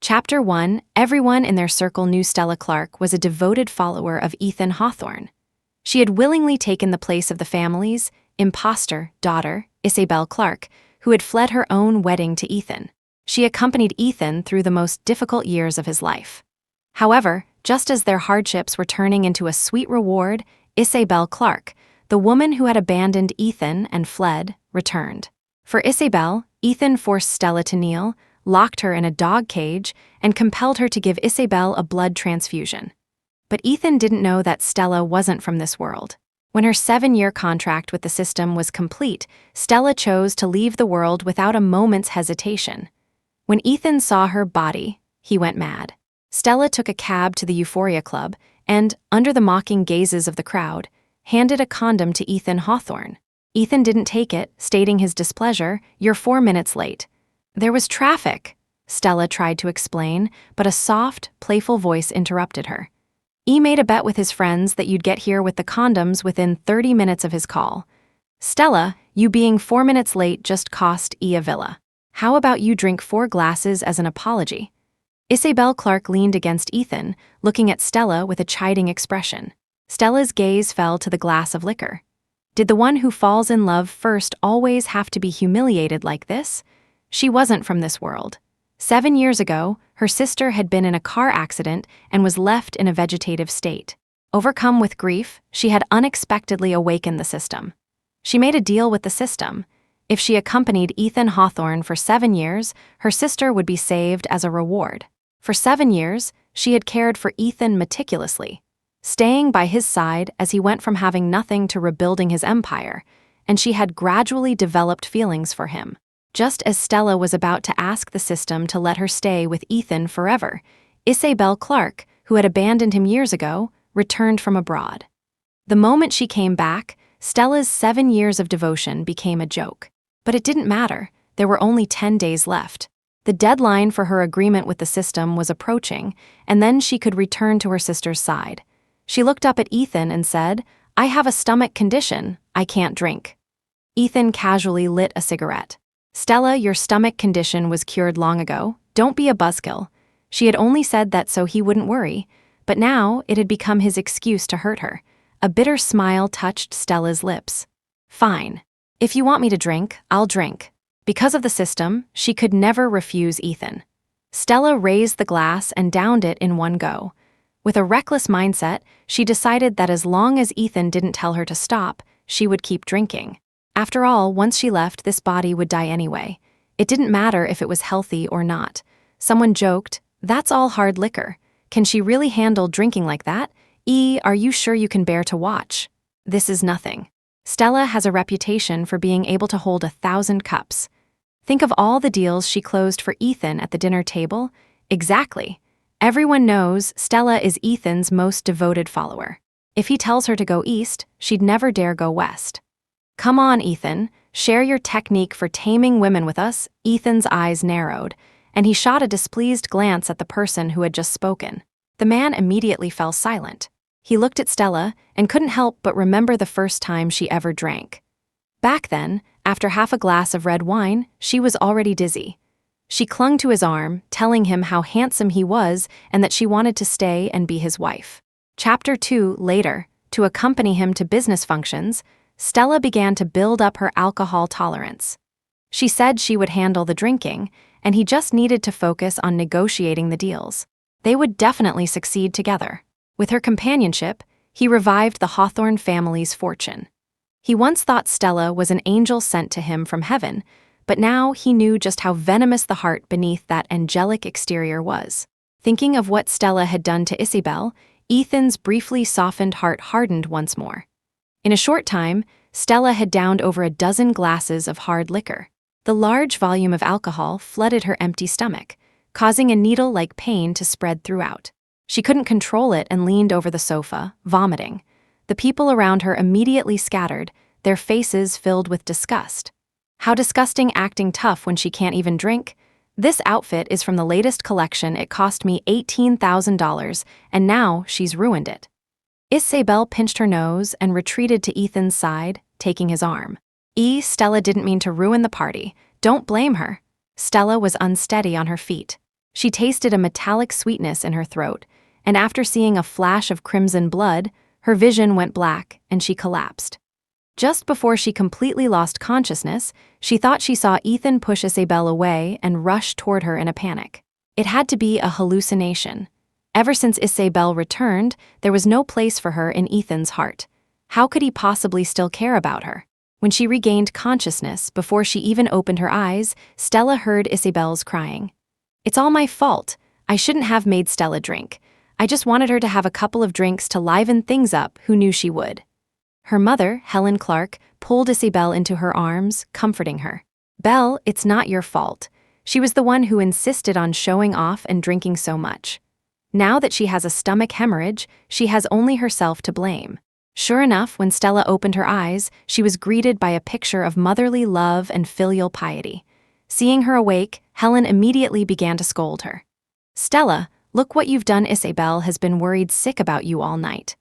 Chapter 1. Everyone in their circle knew Stella Clark was a devoted follower of Ethan Hawthorne. She had willingly taken the place of the family's imposter daughter, Isabel Clark, who had fled her own wedding to Ethan. She accompanied Ethan through the most difficult years of his life. However, just as their hardships were turning into a sweet reward, Isabel Clark, the woman who had abandoned Ethan and fled, returned. For Isabel, Ethan forced Stella to kneel, locked her in a dog cage, and compelled her to give Isabel a blood transfusion. But Ethan didn't know that Stella wasn't from this world. When her 7-year contract with the system was complete, Stella chose to leave the world without a moment's hesitation. When Ethan saw her body, he went mad. Stella took a cab to the Euphoria Club and, under the mocking gazes of the crowd, handed a condom to Ethan Hawthorne. Ethan didn't take it, stating his displeasure. "You're 4 minutes late." "There was traffic," Stella tried to explain, but a soft, playful voice interrupted her. "E made a bet with his friends that you'd get here with the condoms within 30 minutes of his call. Stella, you being 4 minutes late just cost E a villa. How about you drink 4 glasses as an apology?" Isabel Clark leaned against Ethan, looking at Stella with a chiding expression. Stella's gaze fell to the glass of liquor. Did the one who falls in love first always have to be humiliated like this? She wasn't from this world. 7 years ago, her sister had been in a car accident and was left in a vegetative state. Overcome with grief, she had unexpectedly awakened the system. She made a deal with the system. If she accompanied Ethan Hawthorne for 7 years, her sister would be saved as a reward. For 7 years, she had cared for Ethan meticulously, staying by his side as he went from having nothing to rebuilding his empire, and she had gradually developed feelings for him. Just as Stella was about to ask the system to let her stay with Ethan forever, Isabel Clark, who had abandoned him years ago, returned from abroad. The moment she came back, Stella's 7 years of devotion became a joke. But it didn't matter. There were only 10 days left. The deadline for her agreement with the system was approaching, and then she could return to her sister's side. She looked up at Ethan and said, "I have a stomach condition. I can't drink." Ethan casually lit a cigarette. "Stella, your stomach condition was cured long ago. Don't be a buzzkill." She had only said that so he wouldn't worry, but now it had become his excuse to hurt her. A bitter smile touched Stella's lips. "Fine. If you want me to drink, I'll drink." Because of the system, she could never refuse Ethan. Stella raised the glass and downed it in one go. With a reckless mindset, she decided that as long as Ethan didn't tell her to stop, she would keep drinking. After all, once she left, this body would die anyway. It didn't matter if it was healthy or not. Someone joked, "That's all hard liquor. Can she really handle drinking like that? Are you sure you can bear to watch?" "This is nothing. Stella has a reputation for being able to hold 1,000 cups. Think of all the deals she closed for Ethan at the dinner table." Exactly. Everyone knows Stella is Ethan's most devoted follower. If he tells her to go east, she'd never dare go west. "Come on, Ethan, share your technique for taming women with us." Ethan's eyes narrowed, and he shot a displeased glance at the person who had just spoken. The man immediately fell silent. He looked at Stella and couldn't help but remember the first time she ever drank. Back then, after half a glass of red wine, she was already dizzy. She clung to his arm, telling him how handsome he was and that she wanted to stay and be his wife. Chapter 2. Later, to accompany him to business functions, Stella began to build up her alcohol tolerance. She said she would handle the drinking, and he just needed to focus on negotiating the deals. They would definitely succeed together. With her companionship, he revived the Hawthorne family's fortune. He once thought Stella was an angel sent to him from heaven, but now he knew just how venomous the heart beneath that angelic exterior was. Thinking of what Stella had done to Isabel, Ethan's briefly softened heart hardened once more. In a short time, Stella had downed over a dozen glasses of hard liquor. The large volume of alcohol flooded her empty stomach, causing a needle-like pain to spread throughout. She couldn't control it and leaned over the sofa, vomiting. The people around her immediately scattered, their faces filled with disgust. How disgusting acting tough when she can't even drink. "This outfit is from the latest collection. It cost me $18,000, and now she's ruined it." Isabel pinched her nose and retreated to Ethan's side, taking his arm. Stella didn't mean to ruin the party. Don't blame her." Stella was unsteady on her feet. She tasted a metallic sweetness in her throat, and after seeing a flash of crimson blood, her vision went black and she collapsed. Just before she completely lost consciousness, she thought she saw Ethan push Isabel away and rush toward her in a panic. It had to be a hallucination. Ever since Isabel returned, there was no place for her in Ethan's heart. How could he possibly still care about her? When she regained consciousness, before she even opened her eyes, Stella heard Isabel's crying. "It's all my fault. I shouldn't have made Stella drink. I just wanted her to have a couple of drinks to liven things up. Who knew she would?" Her mother, Helen Clark, pulled Isabel into her arms, comforting her. "Belle, it's not your fault. She was the one who insisted on showing off and drinking so much. Now that she has a stomach hemorrhage, she has only herself to blame." Sure enough, when Stella opened her eyes, she was greeted by a picture of motherly love and filial piety. Seeing her awake, Helen immediately began to scold her. "Stella, look what you've done. Isabel has been worried sick about you all night."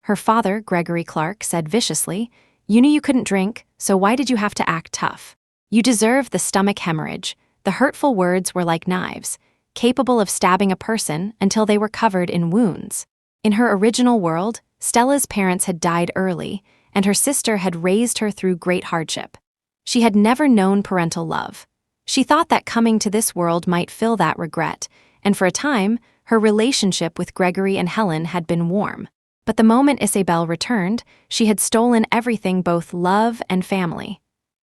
Her father, Gregory Clark, said viciously, "You knew you couldn't drink, so why did you have to act tough? You deserve the stomach hemorrhage." The hurtful words were like knives, capable of stabbing a person until they were covered in wounds. In her original world, Stella's parents had died early, and her sister had raised her through great hardship. She had never known parental love. She thought that coming to this world might fill that regret, and for a time, her relationship with Gregory and Helen had been warm. But the moment Isabel returned, she had stolen everything, both love and family.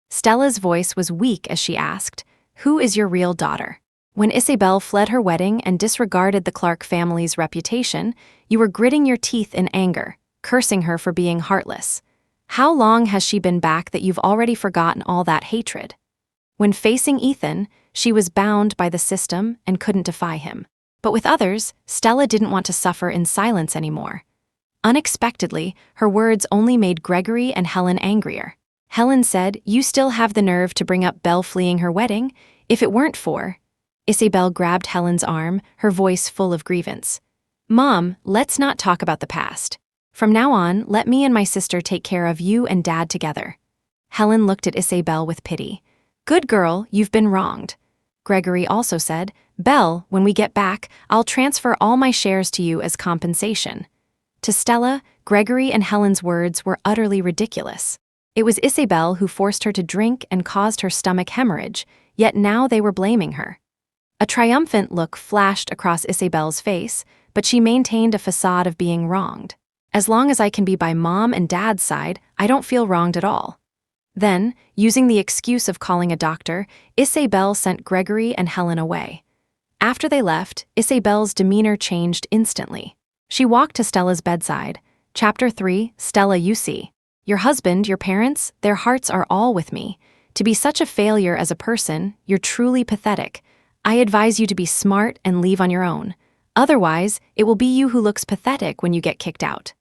Stella's voice was weak as she asked, "Who is your real daughter?" When Isabel fled her wedding and disregarded the Clark family's reputation, you were gritting your teeth in anger, cursing her for being heartless. How long has she been back that you've already forgotten all that hatred? When facing Ethan, she was bound by the system and couldn't defy him. But with others, Stella didn't want to suffer in silence anymore. Unexpectedly, her words only made Gregory and Helen angrier. Helen said, "You still have the nerve to bring up Belle fleeing her wedding? If it weren't for..." Isabel grabbed Helen's arm, her voice full of grievance. "Mom, let's not talk about the past. From now on, let me and my sister take care of you and Dad together." Helen looked at Isabel with pity. "Good girl, you've been wronged." Gregory also said, "Belle, when we get back, I'll transfer all my shares to you as compensation." To Stella, Gregory and Helen's words were utterly ridiculous. It was Isabel who forced her to drink and caused her stomach hemorrhage, yet now they were blaming her. A triumphant look flashed across Isabel's face, but she maintained a facade of being wronged. "As long as I can be by Mom and Dad's side, I don't feel wronged at all." Then, using the excuse of calling a doctor, Isabel sent Gregory and Helen away. After they left, Isabel's demeanor changed instantly. She walked to Stella's bedside. Chapter 3, Stella, you see. Your husband, your parents, their hearts are all with me. To be such a failure as a person, you're truly pathetic. I advise you to be smart and leave on your own. Otherwise, it will be you who looks pathetic when you get kicked out.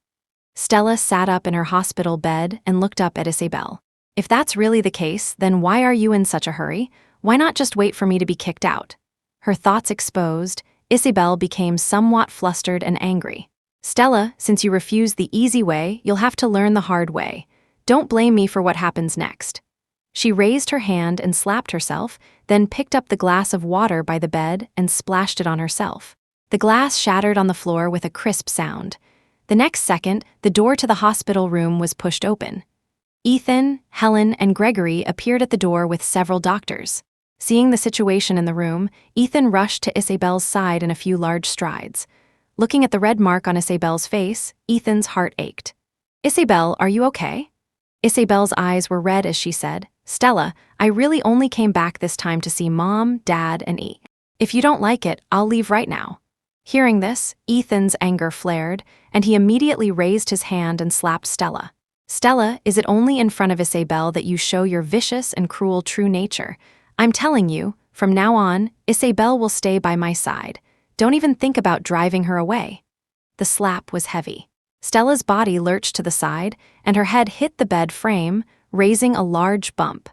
Stella sat up in her hospital bed and looked up at Isabel. "If that's really the case, then why are you in such a hurry? Why not just wait for me to be kicked out?" Her thoughts exposed, Isabel became somewhat flustered and angry. "Stella, since you refuse the easy way, you'll have to learn the hard way. Don't blame me for what happens next." She raised her hand and slapped herself, then picked up the glass of water by the bed and splashed it on herself. The glass shattered on the floor with a crisp sound. The next second, the door to the hospital room was pushed open. Ethan, Helen, and Gregory appeared at the door with several doctors. Seeing the situation in the room, Ethan rushed to Isabel's side in a few large strides. Looking at the red mark on Isabel's face, Ethan's heart ached. "Isabel, are you okay?" Isabel's eyes were red as she said, "Stella, I really only came back this time to see Mom, Dad, and E. If you don't like it, I'll leave right now." Hearing this, Ethan's anger flared, and he immediately raised his hand and slapped Stella. "Stella, is it only in front of Isabel that you show your vicious and cruel true nature? I'm telling you, from now on, Isabel will stay by my side. Don't even think about driving her away." The slap was heavy. Stella's body lurched to the side, and her head hit the bed frame, raising a large bump.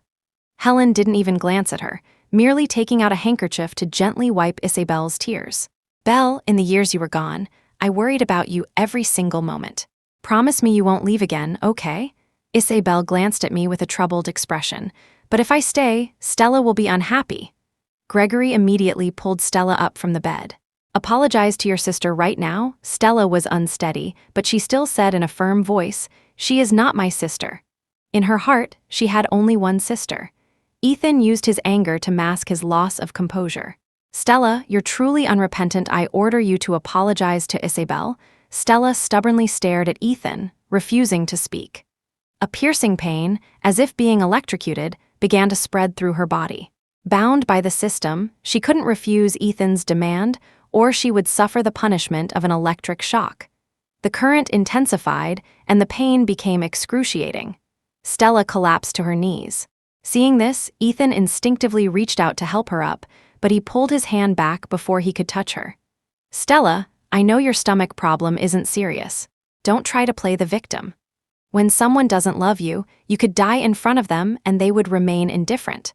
Helen didn't even glance at her, merely taking out a handkerchief to gently wipe Isabel's tears. "Belle, in the years you were gone, I worried about you every single moment. Promise me you won't leave again, okay?" Isabel glanced at me with a troubled expression. "But if I stay, Stella will be unhappy." Gregory immediately pulled Stella up from the bed. "Apologize to your sister right now." Stella was unsteady, but she still said in a firm voice, "She is not my sister." In her heart, she had only one sister. Ethan used his anger to mask his loss of composure. "Stella, you're truly unrepentant. I order you to apologize to Isabel." Stella stubbornly stared at Ethan, refusing to speak. A piercing pain, as if being electrocuted, began to spread through her body. Bound by the system, she couldn't refuse Ethan's demand, or she would suffer the punishment of an electric shock. The current intensified, and the pain became excruciating. Stella collapsed to her knees. Seeing this, Ethan instinctively reached out to help her up, but he pulled his hand back before he could touch her. "Stella, I know your stomach problem isn't serious. Don't try to play the victim. When someone doesn't love you, you could die in front of them and they would remain indifferent."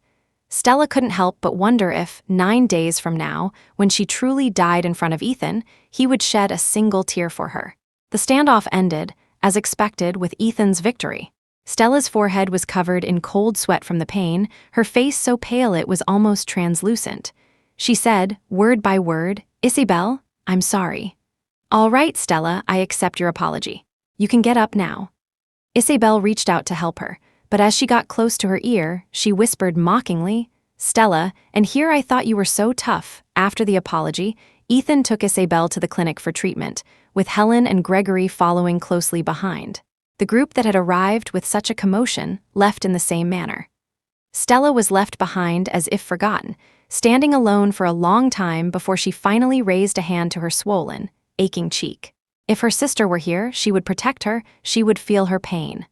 Stella couldn't help but wonder if, 9 days from now, when she truly died in front of Ethan, he would shed a single tear for her. The standoff ended, as expected, with Ethan's victory. Stella's forehead was covered in cold sweat from the pain, her face so pale it was almost translucent. She said, word by word, "Isabel, I'm sorry." "All right, Stella, I accept your apology. You can get up now." Isabel reached out to help her, but as she got close to her ear, she whispered mockingly, "Stella, and here I thought you were so tough." After the apology, Ethan took Isabel to the clinic for treatment, with Helen and Gregory following closely behind. The group that had arrived with such a commotion left in the same manner. Stella was left behind as if forgotten, standing alone for a long time before she finally raised a hand to her swollen, aching cheek. If her sister were here, she would protect her, she would feel her pain.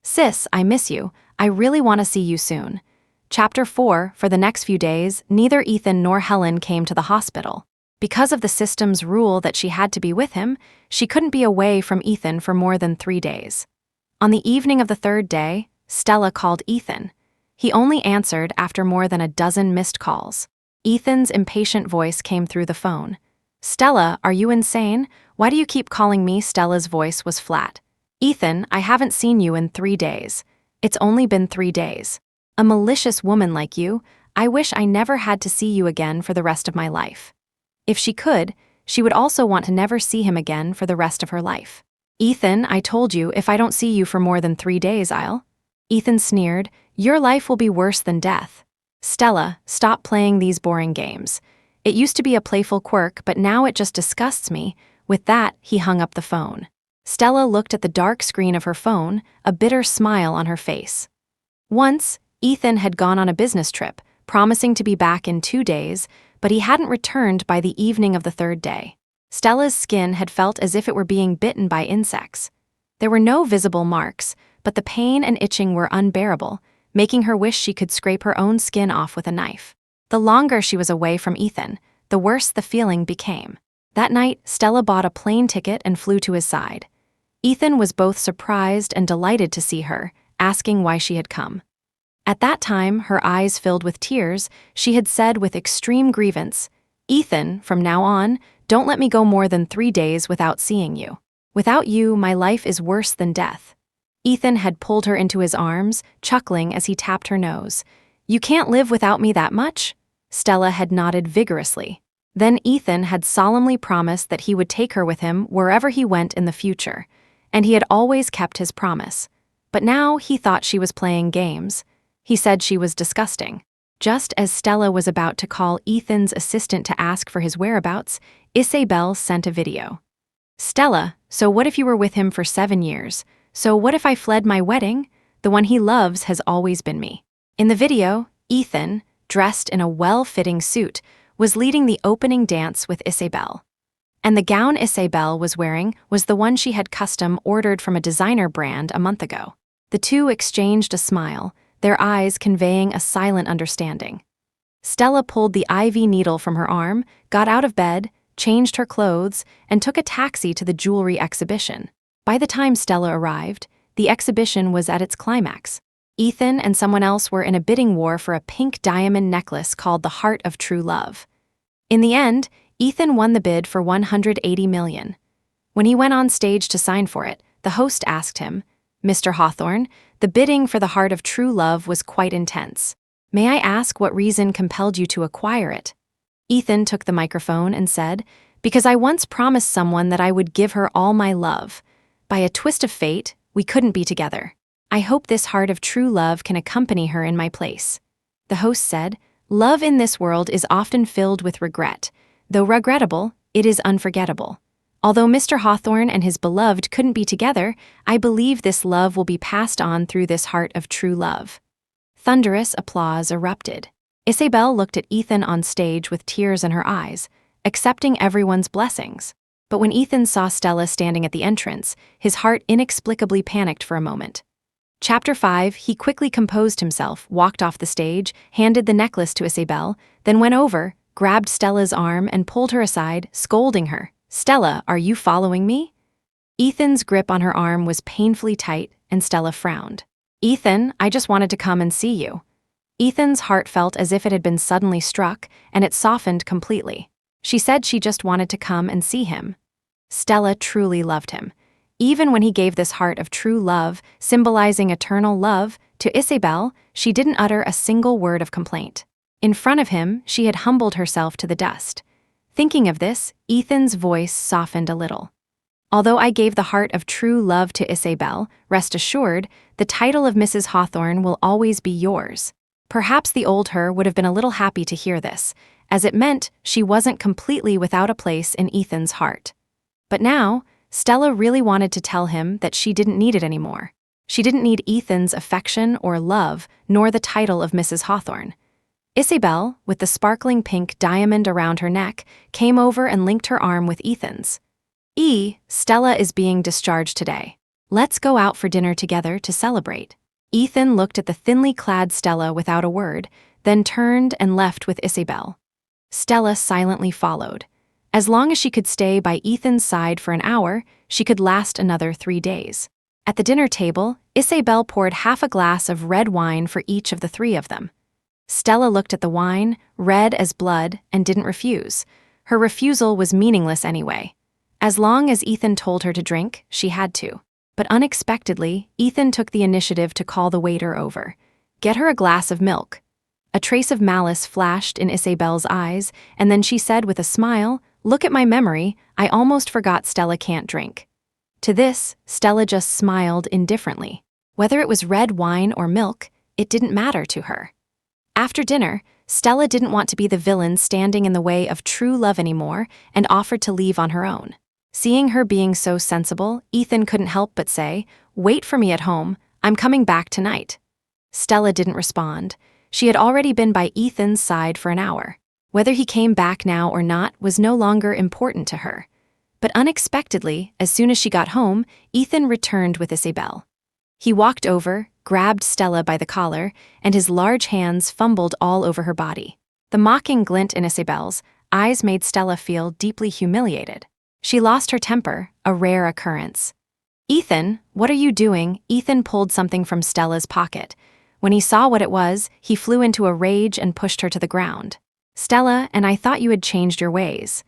"Sis, I miss you. I really want to see you soon." Chapter 4. For the next few days, neither Ethan nor Helen came to the hospital. Because of the system's rule that she had to be with him, she couldn't be away from Ethan for more than 3 days. On the evening of the 3rd day, Stella called Ethan. He only answered after more than a dozen missed calls. Ethan's impatient voice came through the phone. "Stella, are you insane? Why do you keep calling me?" Stella's voice was flat. "Ethan, I haven't seen you in 3 days. It's only been 3 days. A malicious woman like you, I wish I never had to see you again for the rest of my life." If she could, she would also want to never see him again for the rest of her life. "Ethan, I told you, if I don't see you for more than 3 days, I'll..." Ethan sneered, "Your life will be worse than death." "Stella, stop playing these boring games. It used to be a playful quirk, but now it just disgusts me." With that, he hung up the phone. Stella looked at the dark screen of her phone, a bitter smile on her face. Once, Ethan had gone on a business trip, promising to be back in 2 days, but he hadn't returned by the evening of the 3rd day. Stella's skin had felt as if it were being bitten by insects. There were no visible marks, but the pain and itching were unbearable, making her wish she could scrape her own skin off with a knife. The longer she was away from Ethan, the worse the feeling became. That night, Stella bought a plane ticket and flew to his side. Ethan was both surprised and delighted to see her, asking why she had come. At that time, her eyes filled with tears, she had said with extreme grievance, "Ethan, from now on, don't let me go more than 3 days without seeing you. Without you, my life is worse than death." Ethan had pulled her into his arms, chuckling as he tapped her nose. "You can't live without me that much?" Stella had nodded vigorously. Then Ethan had solemnly promised that he would take her with him wherever he went in the future, and he had always kept his promise. But now he thought she was playing games. He said she was disgusting. Just as Stella was about to call Ethan's assistant to ask for his whereabouts, Isabel sent a video. "Stella, so what if you were with him for 7 years? So what if I fled my wedding? The one he loves has always been me." In the video, Ethan, dressed in a well-fitting suit, was leading the opening dance with Isabel. And the gown Isabel was wearing was the one she had custom ordered from a designer brand a month ago. The two exchanged a smile, their eyes conveying a silent understanding. Stella pulled the IV needle from her arm, got out of bed, changed her clothes, and took a taxi to the jewelry exhibition. By the time Stella arrived, the exhibition was at its climax. Ethan and someone else were in a bidding war for a pink diamond necklace called the Heart of True Love. In the end, Ethan won the bid for $180 million. When he went on stage to sign for it, the host asked him, "Mr. Hawthorne, the bidding for the Heart of True Love was quite intense. May I ask what reason compelled you to acquire it? Ethan took the microphone and said, Because I once promised someone that I would give her all my love. By a twist of fate, we couldn't be together. I hope this heart of true love can accompany her in my place. The host said, Love in this world is often filled with regret. Though regrettable, it is unforgettable. Although Mr. Hawthorne and his beloved couldn't be together, I believe this love will be passed on through this heart of true love. Thunderous applause erupted. Isabel looked at Ethan on stage with tears in her eyes, accepting everyone's blessings. But when Ethan saw Stella standing at the entrance, his heart inexplicably panicked for a moment. Chapter 5, he quickly composed himself, walked off the stage, handed the necklace to Isabel, then went over, grabbed Stella's arm and pulled her aside, scolding her. Stella, are you following me? Ethan's grip on her arm was painfully tight, and Stella frowned. Ethan, I just wanted to come and see you. Ethan's heart felt as if it had been suddenly struck, and it softened completely. She said she just wanted to come and see him. Stella truly loved him. Even when he gave this heart of true love, symbolizing eternal love, to Isabel, she didn't utter a single word of complaint. In front of him, she had humbled herself to the dust. Thinking of this, Ethan's voice softened a little. Although I gave the heart of true love to Isabel, rest assured, the title of Mrs. Hawthorne will always be yours. Perhaps the old her would have been a little happy to hear this, as it meant she wasn't completely without a place in Ethan's heart. But now, Stella really wanted to tell him that she didn't need it anymore. She didn't need Ethan's affection or love, nor the title of Mrs. Hawthorne. Isabel, with the sparkling pink diamond around her neck, came over and linked her arm with Ethan's. Stella is being discharged today. Let's go out for dinner together to celebrate. Ethan looked at the thinly clad Stella without a word, then turned and left with Isabel. Stella silently followed. As long as she could stay by Ethan's side for an hour, she could last another 3 days. At the dinner table, Isabel poured half a glass of red wine for each of the 3 of them. Stella looked at the wine, red as blood, and didn't refuse. Her refusal was meaningless anyway. As long as Ethan told her to drink, she had to. But unexpectedly, Ethan took the initiative to call the waiter over. Get her a glass of milk. A trace of malice flashed in Isabel's eyes, and then she said with a smile, Look at my memory, I almost forgot Stella can't drink. To this, Stella just smiled indifferently. Whether it was red wine or milk, it didn't matter to her. After dinner, Stella didn't want to be the villain standing in the way of true love anymore and offered to leave on her own. Seeing her being so sensible, Ethan couldn't help but say, Wait for me at home, I'm coming back tonight. Stella didn't respond. She had already been by Ethan's side for an hour. Whether he came back now or not was no longer important to her. But unexpectedly, as soon as she got home, Ethan returned with Isabel. He walked over, grabbed Stella by the collar, and his large hands fumbled all over her body. The mocking glint in Isabel's eyes made Stella feel deeply humiliated. She lost her temper, a rare occurrence. Ethan, what are you doing? Ethan pulled something from Stella's pocket. When he saw what it was, he flew into a rage and pushed her to the ground. Stella, and I thought you had changed your ways.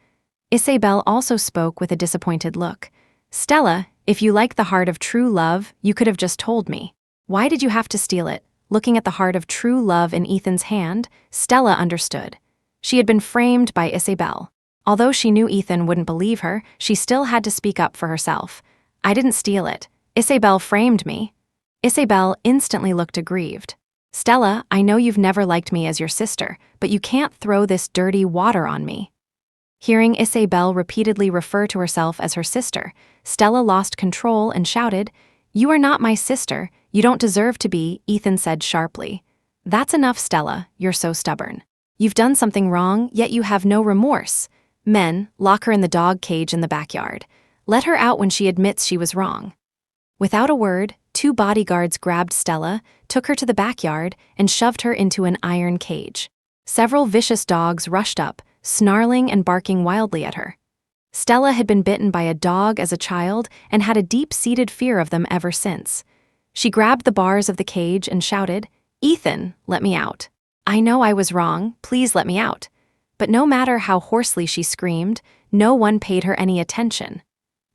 Isabel also spoke with a disappointed look. Stella, if you like the heart of true love, you could have just told me. Why did you have to steal it? Looking at the heart of true love in Ethan's hand, Stella understood. She had been framed by Isabel. Although she knew Ethan wouldn't believe her, she still had to speak up for herself. I didn't steal it. Isabel framed me. Isabel instantly looked aggrieved. Stella, I know you've never liked me as your sister, but you can't throw this dirty water on me. Hearing Isabel repeatedly refer to herself as her sister, Stella lost control and shouted, You are not my sister, you don't deserve to be, Ethan said sharply. That's enough, Stella, you're so stubborn. You've done something wrong, yet you have no remorse. Men, lock her in the dog cage in the backyard. Let her out when she admits she was wrong. Without a word, 2 bodyguards grabbed Stella, took her to the backyard, and shoved her into an iron cage. Several vicious dogs rushed up, snarling and barking wildly at her. Stella had been bitten by a dog as a child and had a deep-seated fear of them ever since. She grabbed the bars of the cage and shouted, Ethan, let me out. I know I was wrong, please let me out. But no matter how hoarsely she screamed, no one paid her any attention.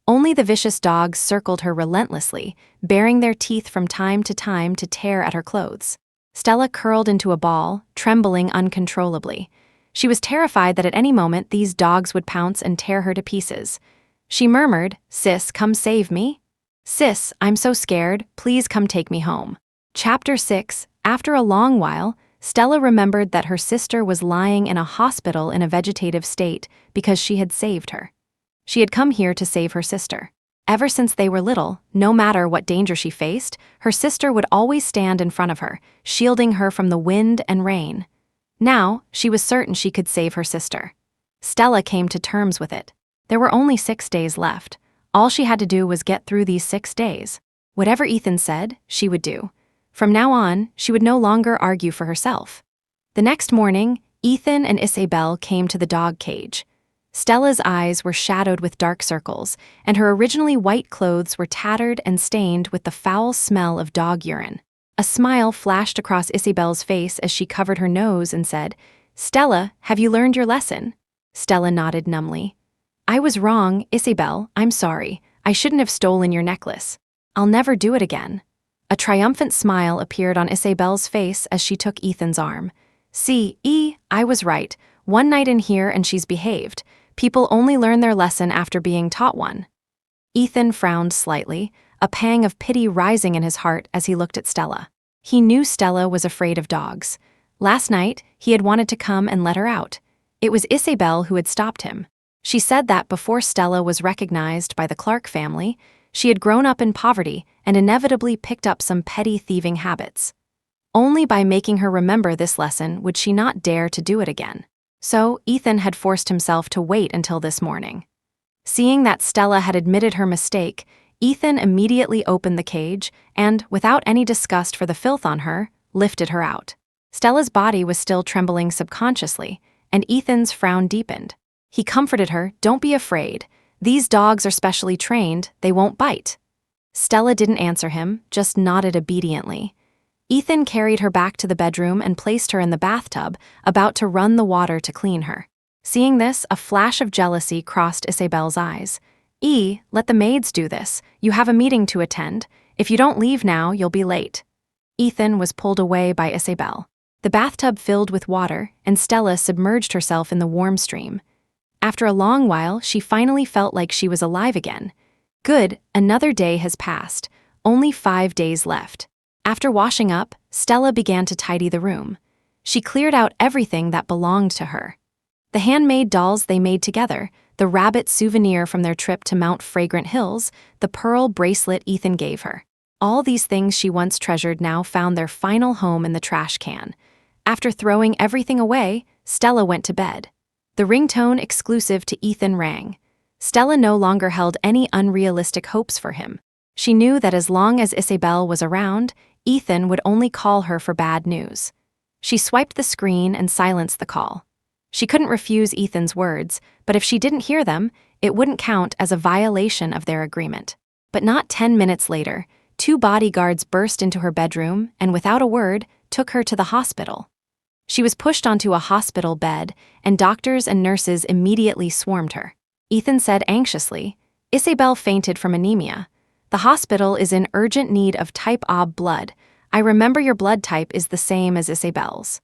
Only the vicious dogs circled her relentlessly, baring their teeth from time to time to tear at her clothes. Stella curled into a ball, trembling uncontrollably. She was terrified that at any moment these dogs would pounce and tear her to pieces. She murmured, "Sis, come save me." "Sis, I'm so scared, please come take me home." Chapter 6. After a long while, Stella remembered that her sister was lying in a hospital in a vegetative state because she had saved her. She had come here to save her sister. Ever since they were little, no matter what danger she faced, her sister would always stand in front of her, shielding her from the wind and rain. Now, she was certain she could save her sister. Stella came to terms with it. There were only 6 days left. All she had to do was get through these 6 days. Whatever Ethan said, she would do. From now on, she would no longer argue for herself. The next morning, Ethan and Isabel came to the dog cage. Stella's eyes were shadowed with dark circles, and her originally white clothes were tattered and stained with the foul smell of dog urine. A smile flashed across Isabel's face as she covered her nose and said, "Stella, have you learned your lesson?" Stella nodded numbly. "I was wrong, Isabel, I'm sorry. I shouldn't have stolen your necklace. I'll never do it again." A triumphant smile appeared on Isabel's face as she took Ethan's arm. "See, I was right. One night in here and she's behaved. People only learn their lesson after being taught one." Ethan frowned slightly, a pang of pity rising in his heart as he looked at Stella. He knew Stella was afraid of dogs. Last night, he had wanted to come and let her out. It was Isabel who had stopped him. She said that before Stella was recognized by the Clark family, she had grown up in poverty and inevitably picked up some petty thieving habits. Only by making her remember this lesson would she not dare to do it again. So, Ethan had forced himself to wait until this morning. Seeing that Stella had admitted her mistake, Ethan immediately opened the cage and, without any disgust for the filth on her, lifted her out. Stella's body was still trembling subconsciously, and Ethan's frown deepened. He comforted her, "Don't be afraid. These dogs are specially trained, they won't bite." Stella didn't answer him, just nodded obediently. Ethan carried her back to the bedroom and placed her in the bathtub, about to run the water to clean her. Seeing this, a flash of jealousy crossed Isabel's eyes. Let the maids do this. You have a meeting to attend. If you don't leave now, you'll be late." Ethan was pulled away by Isabel. The bathtub filled with water, and Stella submerged herself in the warm stream. After a long while, she finally felt like she was alive again. Good, another day has passed. Only 5 days left. After washing up, Stella began to tidy the room. She cleared out everything that belonged to her. The handmade dolls they made together, the rabbit souvenir from their trip to Mount Fragrant Hills, the pearl bracelet Ethan gave her. All these things she once treasured now found their final home in the trash can. After throwing everything away, Stella went to bed. The ringtone exclusive to Ethan rang. Stella no longer held any unrealistic hopes for him. She knew that as long as Isabel was around, Ethan would only call her for bad news. She swiped the screen and silenced the call. She couldn't refuse Ethan's words, but if she didn't hear them, it wouldn't count as a violation of their agreement. But not 10 minutes later, 2 bodyguards burst into her bedroom and, without a word, took her to the hospital. She was pushed onto a hospital bed, and doctors and nurses immediately swarmed her. Ethan said anxiously, "Isabel fainted from anemia. The hospital is in urgent need of type AB blood. I remember your blood type is the same as Isabel's."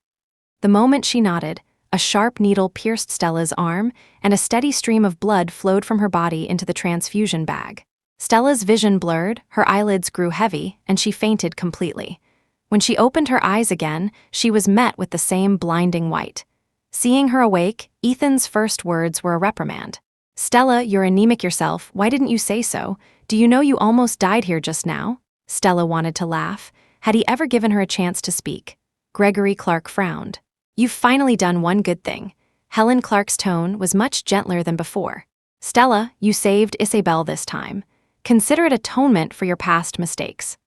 The moment she nodded, a sharp needle pierced Stella's arm, and a steady stream of blood flowed from her body into the transfusion bag. Stella's vision blurred, her eyelids grew heavy, and she fainted completely. When she opened her eyes again, she was met with the same blinding white. Seeing her awake, Ethan's first words were a reprimand. "Stella, you're anemic yourself. Why didn't you say so? Do you know you almost died here just now?" Stella wanted to laugh. Had he ever given her a chance to speak? Gregory Clark frowned. "You've finally done one good thing." Helen Clark's tone was much gentler than before. "Stella, you saved Isabel this time. Consider it atonement for your past mistakes."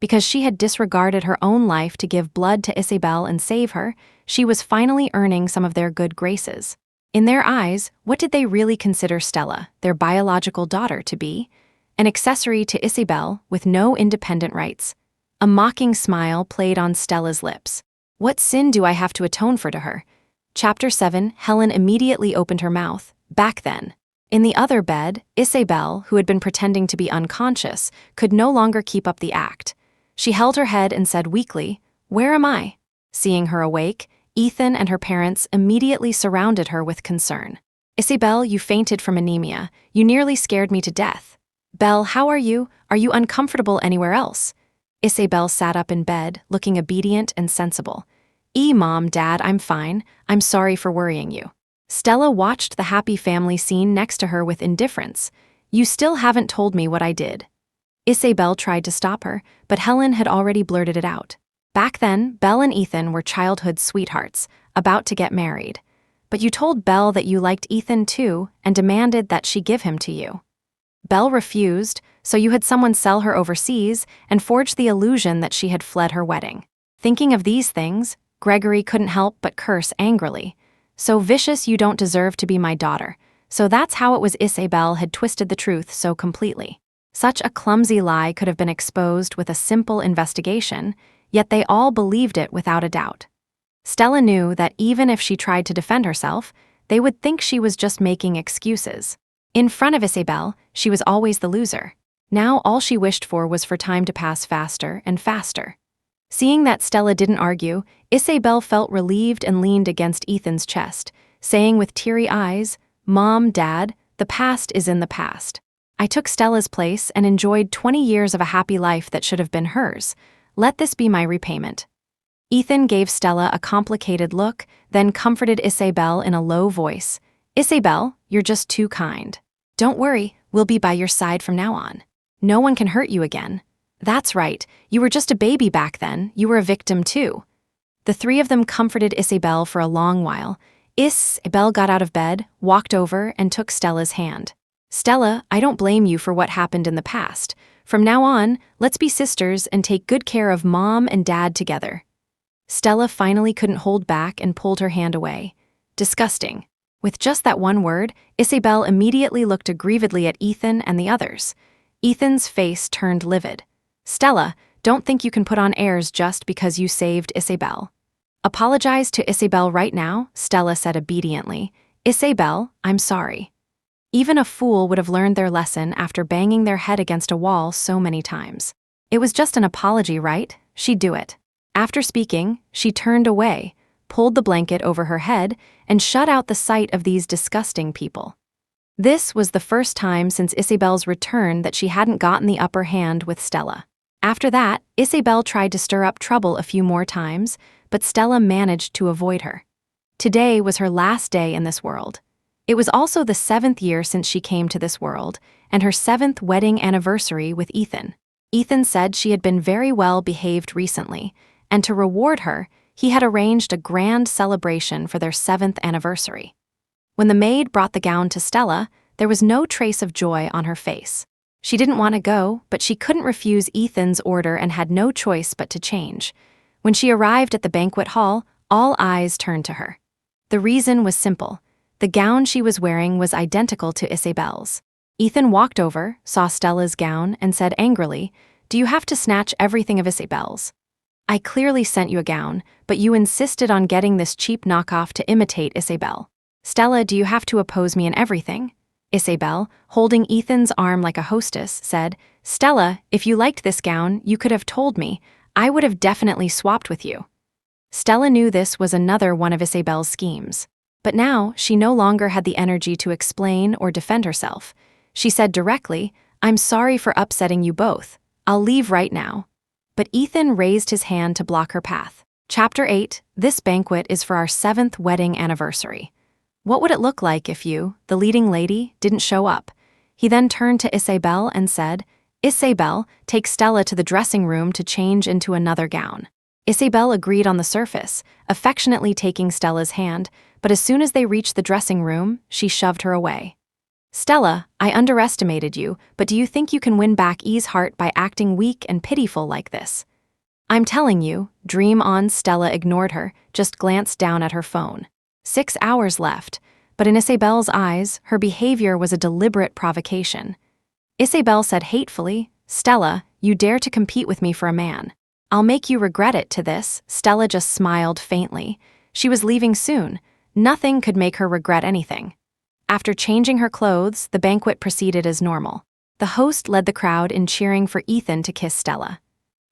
Because she had disregarded her own life to give blood to Isabel and save her, she was finally earning some of their good graces. In their eyes, what did they really consider Stella, their biological daughter, to be? An accessory to Isabel with no independent rights. A mocking smile played on Stella's lips. "What sin do I have to atone for to her?" Chapter 7. Helen immediately opened her mouth. Back then. In the other bed, Isabel, who had been pretending to be unconscious, could no longer keep up the act. She held her head and said weakly, Where am I?" Seeing her awake, Ethan and her parents immediately surrounded her with concern. "Isabel, you fainted from anemia. You nearly scared me to death. Belle, how are you? Are you uncomfortable anywhere else?" Isabel sat up in bed, looking obedient and sensible. Mom, Dad, I'm fine. I'm sorry for worrying you." Stella watched the happy family scene next to her with indifference. "You still haven't told me what I did." Isabel tried to stop her, but Helen had already blurted it out. Back then, Belle and Ethan were childhood sweethearts, about to get married. But you told Belle that you liked Ethan too and demanded that she give him to you. Belle refused, so you had someone sell her overseas and forge the illusion that she had fled her wedding. Thinking of these things, Gregory couldn't help but curse angrily. "So vicious, you don't deserve to be my daughter." So that's how it was Isabel had twisted the truth so completely. Such a clumsy lie could have been exposed with a simple investigation, yet they all believed it without a doubt. Stella knew that even if she tried to defend herself, they would think she was just making excuses. In front of Isabel, she was always the loser. Now all she wished for was for time to pass faster and faster. Seeing that Stella didn't argue, Isabel felt relieved and leaned against Ethan's chest, saying with teary eyes, "Mom, Dad, the past is in the past. I took Stella's place and enjoyed 20 years of a happy life that should have been hers. Let this be my repayment." Ethan gave Stella a complicated look, then comforted Isabel in a low voice. "Isabel, you're just too kind. Don't worry, we'll be by your side from now on. No one can hurt you again. That's right, you were just a baby back then, you were a victim too." The three of them comforted Isabel for a long while. Isabel got out of bed, walked over, and took Stella's hand. "Stella, I don't blame you for what happened in the past. From now on, let's be sisters and take good care of Mom and Dad together." Stella finally couldn't hold back and pulled her hand away. Disgusting. With just that one word, Isabel immediately looked aggrievedly at Ethan and the others. Ethan's face turned livid. "Stella, don't think you can put on airs just because you saved Isabel." "Apologize to Isabel right now," Stella said obediently. "Isabel, I'm sorry." Even a fool would have learned their lesson after banging their head against a wall so many times. It was just an apology, right? She'd do it. After speaking, she turned away, pulled the blanket over her head, and shut out the sight of these disgusting people. This was the first time since Isabel's return that she hadn't gotten the upper hand with Stella. After that, Isabel tried to stir up trouble a few more times, but Stella managed to avoid her. Today was her last day in this world. It was also the 7th year since she came to this world, and her 7th wedding anniversary with Ethan. Ethan said she had been very well behaved recently, and to reward her, he had arranged a grand celebration for their 7th anniversary. When the maid brought the gown to Stella, there was no trace of joy on her face. She didn't want to go, but she couldn't refuse Ethan's order and had no choice but to change. When she arrived at the banquet hall, all eyes turned to her. The reason was simple. The gown she was wearing was identical to Isabel's. Ethan walked over, saw Stella's gown, and said angrily, "Do you have to snatch everything of Isabel's? I clearly sent you a gown, but you insisted on getting this cheap knockoff to imitate Isabel. Stella, do you have to oppose me in everything?" Isabel, holding Ethan's arm like a hostess, said, "Stella, if you liked this gown, you could have told me. I would have definitely swapped with you." Stella knew this was another one of Isabel's schemes. But now, she no longer had the energy to explain or defend herself. She said directly, "I'm sorry for upsetting you both. I'll leave right now." But Ethan raised his hand to block her path. Chapter 8, This banquet is for our 7th wedding anniversary. What would it look like if you, the leading lady, didn't show up? He then turned to Isabel and said, "Isabel, take Stella to the dressing room to change into another gown." Isabel agreed on the surface, affectionately taking Stella's hand, but as soon as they reached the dressing room, she shoved her away. "Stella, I underestimated you, but do you think you can win back E's heart by acting weak and pitiful like this?" "I'm telling you," dream on. Stella ignored her, just glanced down at her phone. 6 hours left, but in Isabel's eyes, her behavior was a deliberate provocation. Isabel said hatefully, "Stella, you dare to compete with me for a man. I'll make you regret it." To this, Stella just smiled faintly. She was leaving soon. Nothing could make her regret anything. After changing her clothes, the banquet proceeded as normal. The host led the crowd in cheering for Ethan to kiss Stella.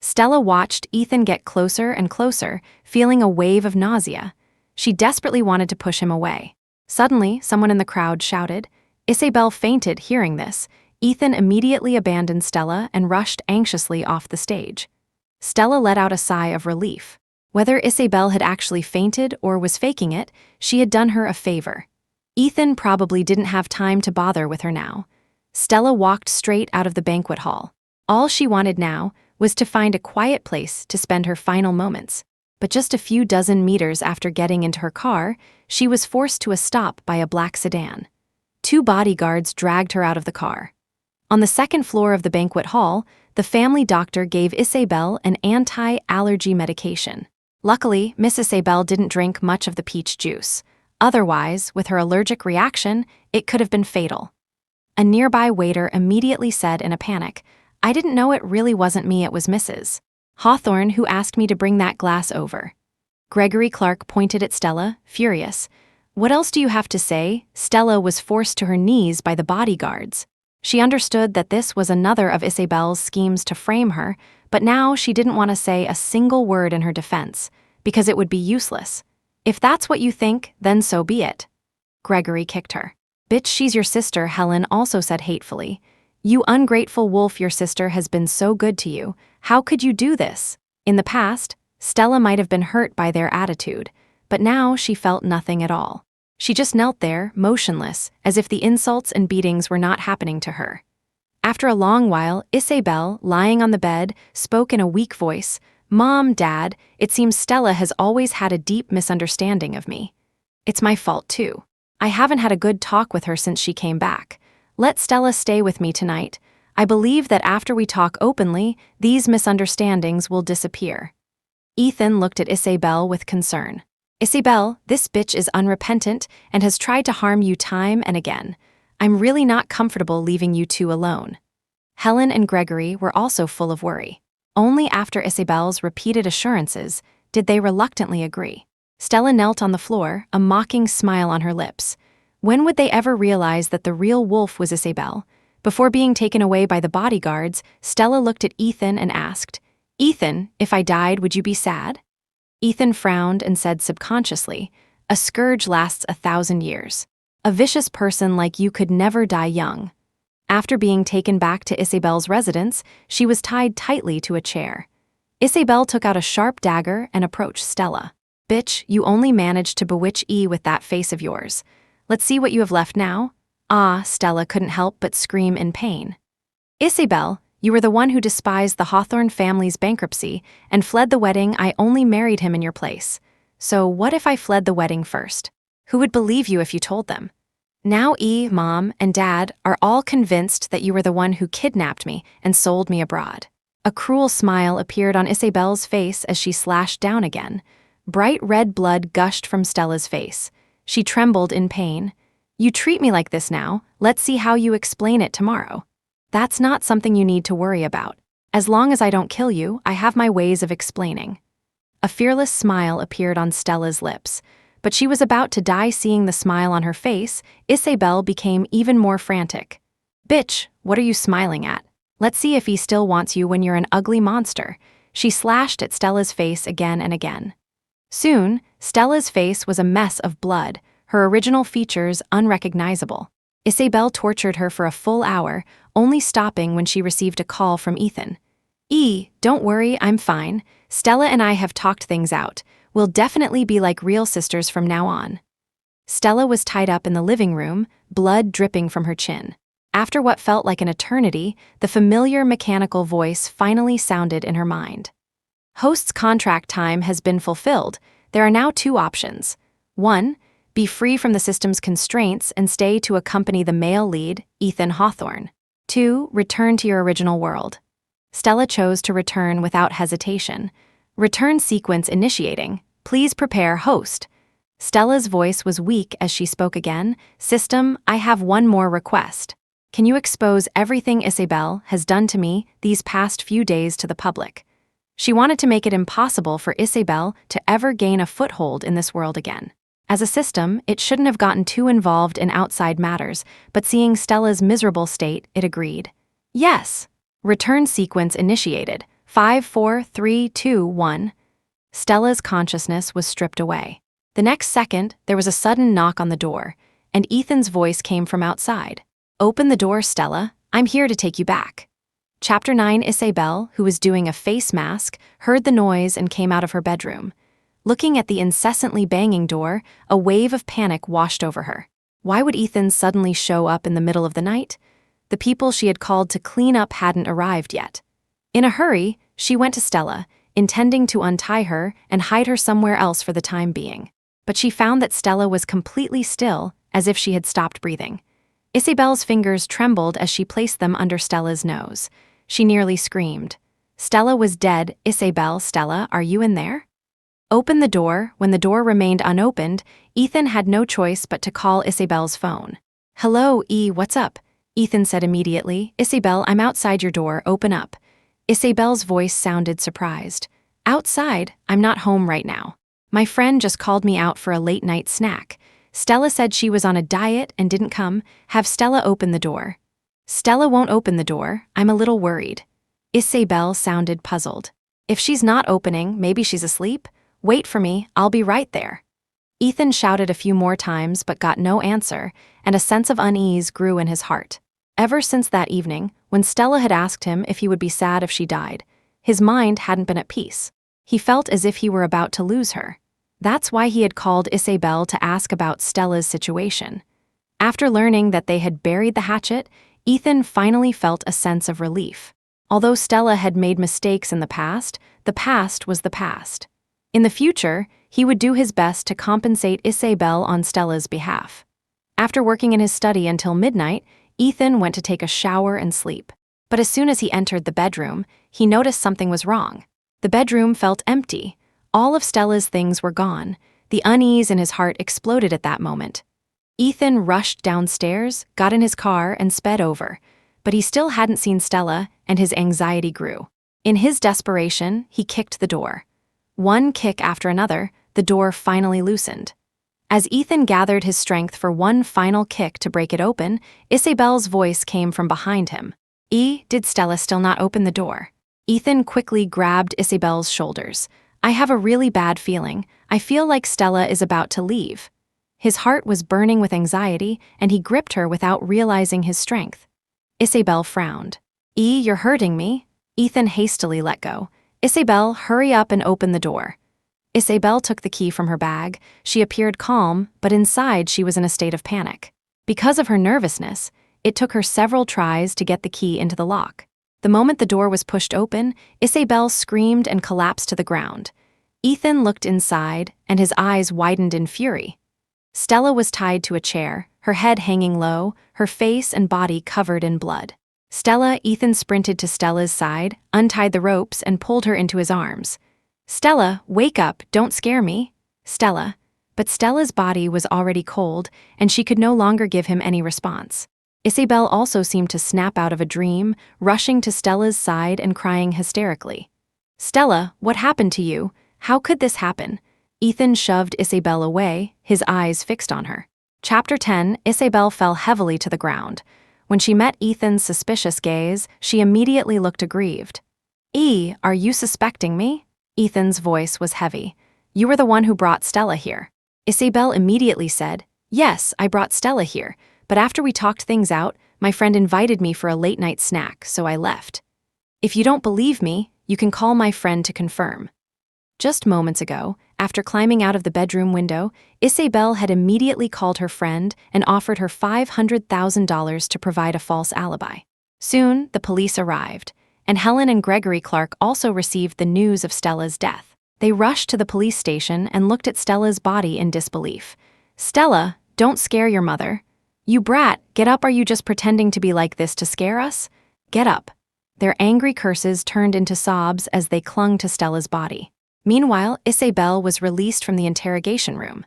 Stella watched Ethan get closer and closer, feeling a wave of nausea. She desperately wanted to push him away. Suddenly, someone in the crowd shouted. Isabel fainted hearing this. Ethan immediately abandoned Stella and rushed anxiously off the stage. Stella let out a sigh of relief. Whether Isabel had actually fainted or was faking it, she had done her a favor. Ethan probably didn't have time to bother with her now. Stella walked straight out of the banquet hall. All she wanted now was to find a quiet place to spend her final moments. But just a few dozen meters after getting into her car, she was forced to a stop by a black sedan. 2 bodyguards dragged her out of the car. On the second floor of the banquet hall, the family doctor gave Isabel an anti-allergy medication. Luckily, Miss Isabel didn't drink much of the peach juice. Otherwise, with her allergic reaction, it could have been fatal. A nearby waiter immediately said in a panic, "I didn't know it really wasn't me, it was Mrs. Hawthorne who asked me to bring that glass over." Gregory Clark pointed at Stella, furious. "What else do you have to say?" Stella was forced to her knees by the bodyguards. She understood that this was another of Isabel's schemes to frame her, but now she didn't want to say a single word in her defense, because it would be useless. "If that's what you think, then so be it." Gregory kicked her. "Bitch, she's your sister," Helen also said hatefully. "You ungrateful wolf, your sister has been so good to you. How could you do this?" In the past, Stella might have been hurt by their attitude, but now she felt nothing at all. She just knelt there, motionless, as if the insults and beatings were not happening to her. After a long while, Isabel, lying on the bed, spoke in a weak voice. "Mom, Dad, it seems Stella has always had a deep misunderstanding of me. It's my fault too. I haven't had a good talk with her since she came back. Let Stella stay with me tonight. I believe that after we talk openly, these misunderstandings will disappear." Ethan looked at Isabel with concern. "Isabel, this bitch is unrepentant and has tried to harm you time and again. I'm really not comfortable leaving you two alone." Helen and Gregory were also full of worry. Only after Isabel's repeated assurances did they reluctantly agree. Stella knelt on the floor, a mocking smile on her lips. When would they ever realize that the real wolf was Isabel? Before being taken away by the bodyguards, Stella looked at Ethan and asked, "Ethan, if I died, would you be sad?" Ethan frowned and said subconsciously, "A scourge lasts 1,000 years. A vicious person like you could never die young." After being taken back to Isabel's residence, she was tied tightly to a chair. Isabel took out a sharp dagger and approached Stella. "Bitch, you only managed to bewitch E with that face of yours. Let's see what you have left now." "Ah," Stella couldn't help but scream in pain. "Isabel, you were the one who despised the Hawthorne family's bankruptcy and fled the wedding. I only married him in your place. So what if I fled the wedding first? Who would believe you if you told them? Now E, Mom, and Dad are all convinced that you were the one who kidnapped me and sold me abroad." A cruel smile appeared on Isabel's face as she slashed down again. Bright red blood gushed from Stella's face. She trembled in pain. "You treat me like this now. Let's see how you explain it tomorrow." "That's not something you need to worry about. As long as I don't kill you, I have my ways of explaining." A fearless smile appeared on Stella's lips, but she was about to die seeing the smile on her face. Isabel became even more frantic. "Bitch, what are you smiling at? Let's see if he still wants you when you're an ugly monster." She slashed at Stella's face again and again. Soon, Stella's face was a mess of blood, her original features unrecognizable. Isabel tortured her for a full hour, only stopping when she received a call from Ethan. "E, don't worry, I'm fine. Stella and I have talked things out. We'll definitely be like real sisters from now on." Stella was tied up in the living room, blood dripping from her chin. After what felt like an eternity, the familiar mechanical voice finally sounded in her mind. "Host's contract time has been fulfilled. There are now 2 options. 1. Be free from the system's constraints and stay to accompany the male lead, Ethan Hawthorne. 2. Return to your original world." Stella chose to return without hesitation. "Return sequence initiating. Please prepare host." Stella's voice was weak as she spoke again. "System, I have one more request. Can you expose everything Isabel has done to me these past few days to the public?" She wanted to make it impossible for Isabel to ever gain a foothold in this world again. As a system, it shouldn't have gotten too involved in outside matters, but seeing Stella's miserable state, it agreed. "Yes." Return sequence initiated. 5, 4, 3, 2, 1. Stella's consciousness was stripped away. The next second, there was a sudden knock on the door, and Ethan's voice came from outside. "Open the door, Stella. I'm here to take you back." Chapter 9. Isabel, who was doing a face mask, heard the noise and came out of her bedroom. Looking at the incessantly banging door, a wave of panic washed over her. Why would Ethan suddenly show up in the middle of the night? The people she had called to clean up hadn't arrived yet. In a hurry, she went to Stella, intending to untie her and hide her somewhere else for the time being. But she found that Stella was completely still, as if she had stopped breathing. Isabel's fingers trembled as she placed them under Stella's nose. She nearly screamed. Stella was dead. "Isabel, Stella, are you in there?" "Open the door." When the door remained unopened, Ethan had no choice but to call Isabel's phone. "Hello, what's up?" Ethan said immediately. "Isabel, I'm outside your door. Open up." Isabel's voice sounded surprised. "Outside? I'm not home right now. My friend just called me out for a late-night snack. Stella said she was on a diet and didn't come. Have Stella open the door." "Stella won't open the door. I'm a little worried." Isabel sounded puzzled. "If she's not opening, maybe she's asleep? Wait for me, I'll be right there." Ethan shouted a few more times but got no answer, and a sense of unease grew in his heart. Ever since that evening, when Stella had asked him if he would be sad if she died, his mind hadn't been at peace. He felt as if he were about to lose her. That's why he had called Isabel to ask about Stella's situation. After learning that they had buried the hatchet, Ethan finally felt a sense of relief. Although Stella had made mistakes in the past was the past. In the future, he would do his best to compensate Isabel on Stella's behalf. After working in his study until midnight, Ethan went to take a shower and sleep. But as soon as he entered the bedroom, he noticed something was wrong. The bedroom felt empty. All of Stella's things were gone. The unease in his heart exploded at that moment. Ethan rushed downstairs, got in his car, and sped over. But he still hadn't seen Stella, and his anxiety grew. In his desperation, he kicked the door. One kick after another, the door finally loosened. As Ethan gathered his strength for one final kick to break it open, Isabel's voice came from behind him. Did Stella still not open the door?" Ethan quickly grabbed Isabel's shoulders. "I have a really bad feeling. I feel like Stella is about to leave." His heart was burning with anxiety, and he gripped her without realizing his strength. Isabel frowned. You're hurting me." Ethan hastily let go. "Isabel, hurry up and open the door." Isabel took the key from her bag. She appeared calm, but inside she was in a state of panic. Because of her nervousness, it took her several tries to get the key into the lock. The moment the door was pushed open, Isabel screamed and collapsed to the ground. Ethan looked inside, and his eyes widened in fury. Stella was tied to a chair, her head hanging low, her face and body covered in blood. Ethan sprinted to Stella's side, untied the ropes, and pulled her into his arms. "Stella, wake up, don't scare me." "Stella." But Stella's body was already cold, and she could no longer give him any response. Isabel also seemed to snap out of a dream, rushing to Stella's side and crying hysterically. "Stella, what happened to you? How could this happen?" Ethan shoved Isabel away, his eyes fixed on her. Chapter 10. Isabel fell heavily to the ground. When she met Ethan's suspicious gaze, she immediately looked aggrieved. Are you suspecting me?" Ethan's voice was heavy. "You were the one who brought Stella here." Isabel immediately said, "Yes, I brought Stella here, but after we talked things out, my friend invited me for a late-night snack, so I left. If you don't believe me, you can call my friend to confirm." Just moments ago, after climbing out of the bedroom window, Isabel had immediately called her friend and offered her $500,000 to provide a false alibi. Soon, the police arrived, and Helen and Gregory Clark also received the news of Stella's death. They rushed to the police station and looked at Stella's body in disbelief. "Stella, don't scare your mother." "You brat, get up, are you just pretending to be like this to scare us? Get up." Their angry curses turned into sobs as they clung to Stella's body. Meanwhile, Isabel was released from the interrogation room.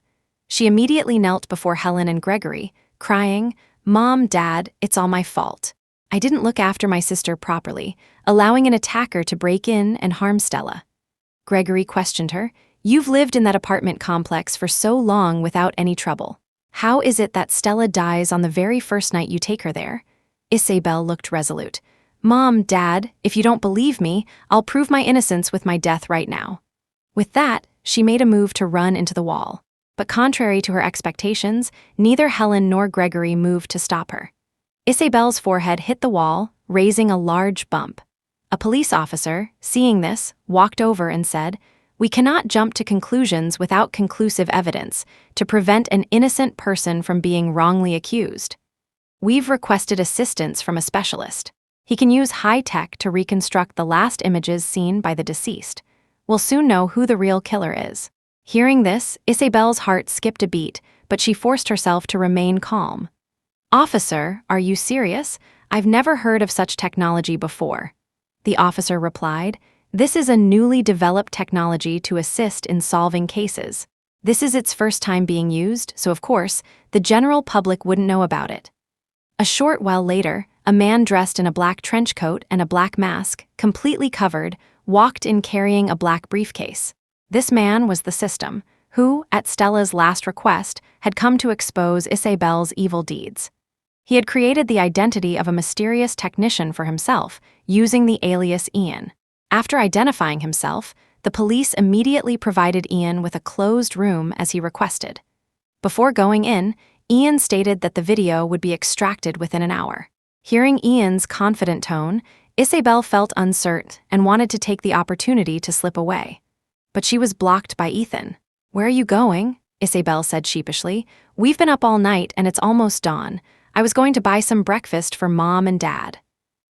She immediately knelt before Helen and Gregory, crying, "Mom, Dad, it's all my fault. I didn't look after my sister properly, allowing an attacker to break in and harm Stella." Gregory questioned her. "You've lived in that apartment complex for so long without any trouble. How is it that Stella dies on the very first night you take her there?" Isabel looked resolute. "Mom, Dad, if you don't believe me, I'll prove my innocence with my death right now." With that, she made a move to run into the wall. But contrary to her expectations, neither Helen nor Gregory moved to stop her. Isabel's forehead hit the wall, raising a large bump. A police officer, seeing this, walked over and said, "We cannot jump to conclusions without conclusive evidence to prevent an innocent person from being wrongly accused. We've requested assistance from a specialist. He can use high tech to reconstruct the last images seen by the deceased. We'll soon know who the real killer is." Hearing this, Isabel's heart skipped a beat, but she forced herself to remain calm. "Officer, are you serious? I've never heard of such technology before." The officer replied, "This is a newly developed technology to assist in solving cases. This is its first time being used, so of course, the general public wouldn't know about it." A short while later, a man dressed in a black trench coat and a black mask, completely covered, walked in carrying a black briefcase. This man was the system, who, at Stella's last request, had come to expose Isabel's evil deeds. He had created the identity of a mysterious technician for himself, using the alias Ian. After identifying himself, the police immediately provided Ian with a closed room as he requested. Before going in, Ian stated that the video would be extracted within an hour. Hearing Ian's confident tone, Isabel felt uncertain and wanted to take the opportunity to slip away. But she was blocked by Ethan. "Where are you going?" Isabel said sheepishly. "We've been up all night and it's almost dawn. I was going to buy some breakfast for Mom and Dad."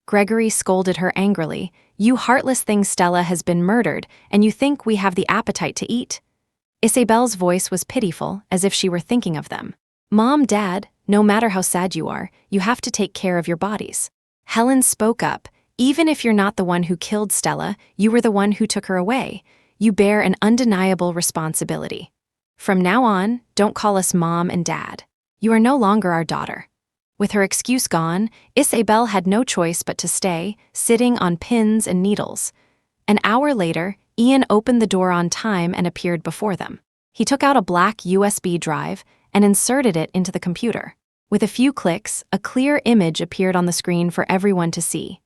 Gregory scolded her angrily. "You heartless thing, Stella has been murdered, and you think we have the appetite to eat?" Isabel's voice was pitiful, as if she were thinking of them. "Mom, Dad, no matter how sad you are, you have to take care of your bodies." Helen spoke up. "Even if you're not the one who killed Stella, you were the one who took her away. You bear an undeniable responsibility. From now on, don't call us Mom and Dad. You are no longer our daughter." With her excuse gone, Isabel had no choice but to stay, sitting on pins and needles. An hour later, Ian opened the door on time and appeared before them. He took out a black USB drive and inserted it into the computer. With a few clicks, a clear image appeared on the screen for everyone to see.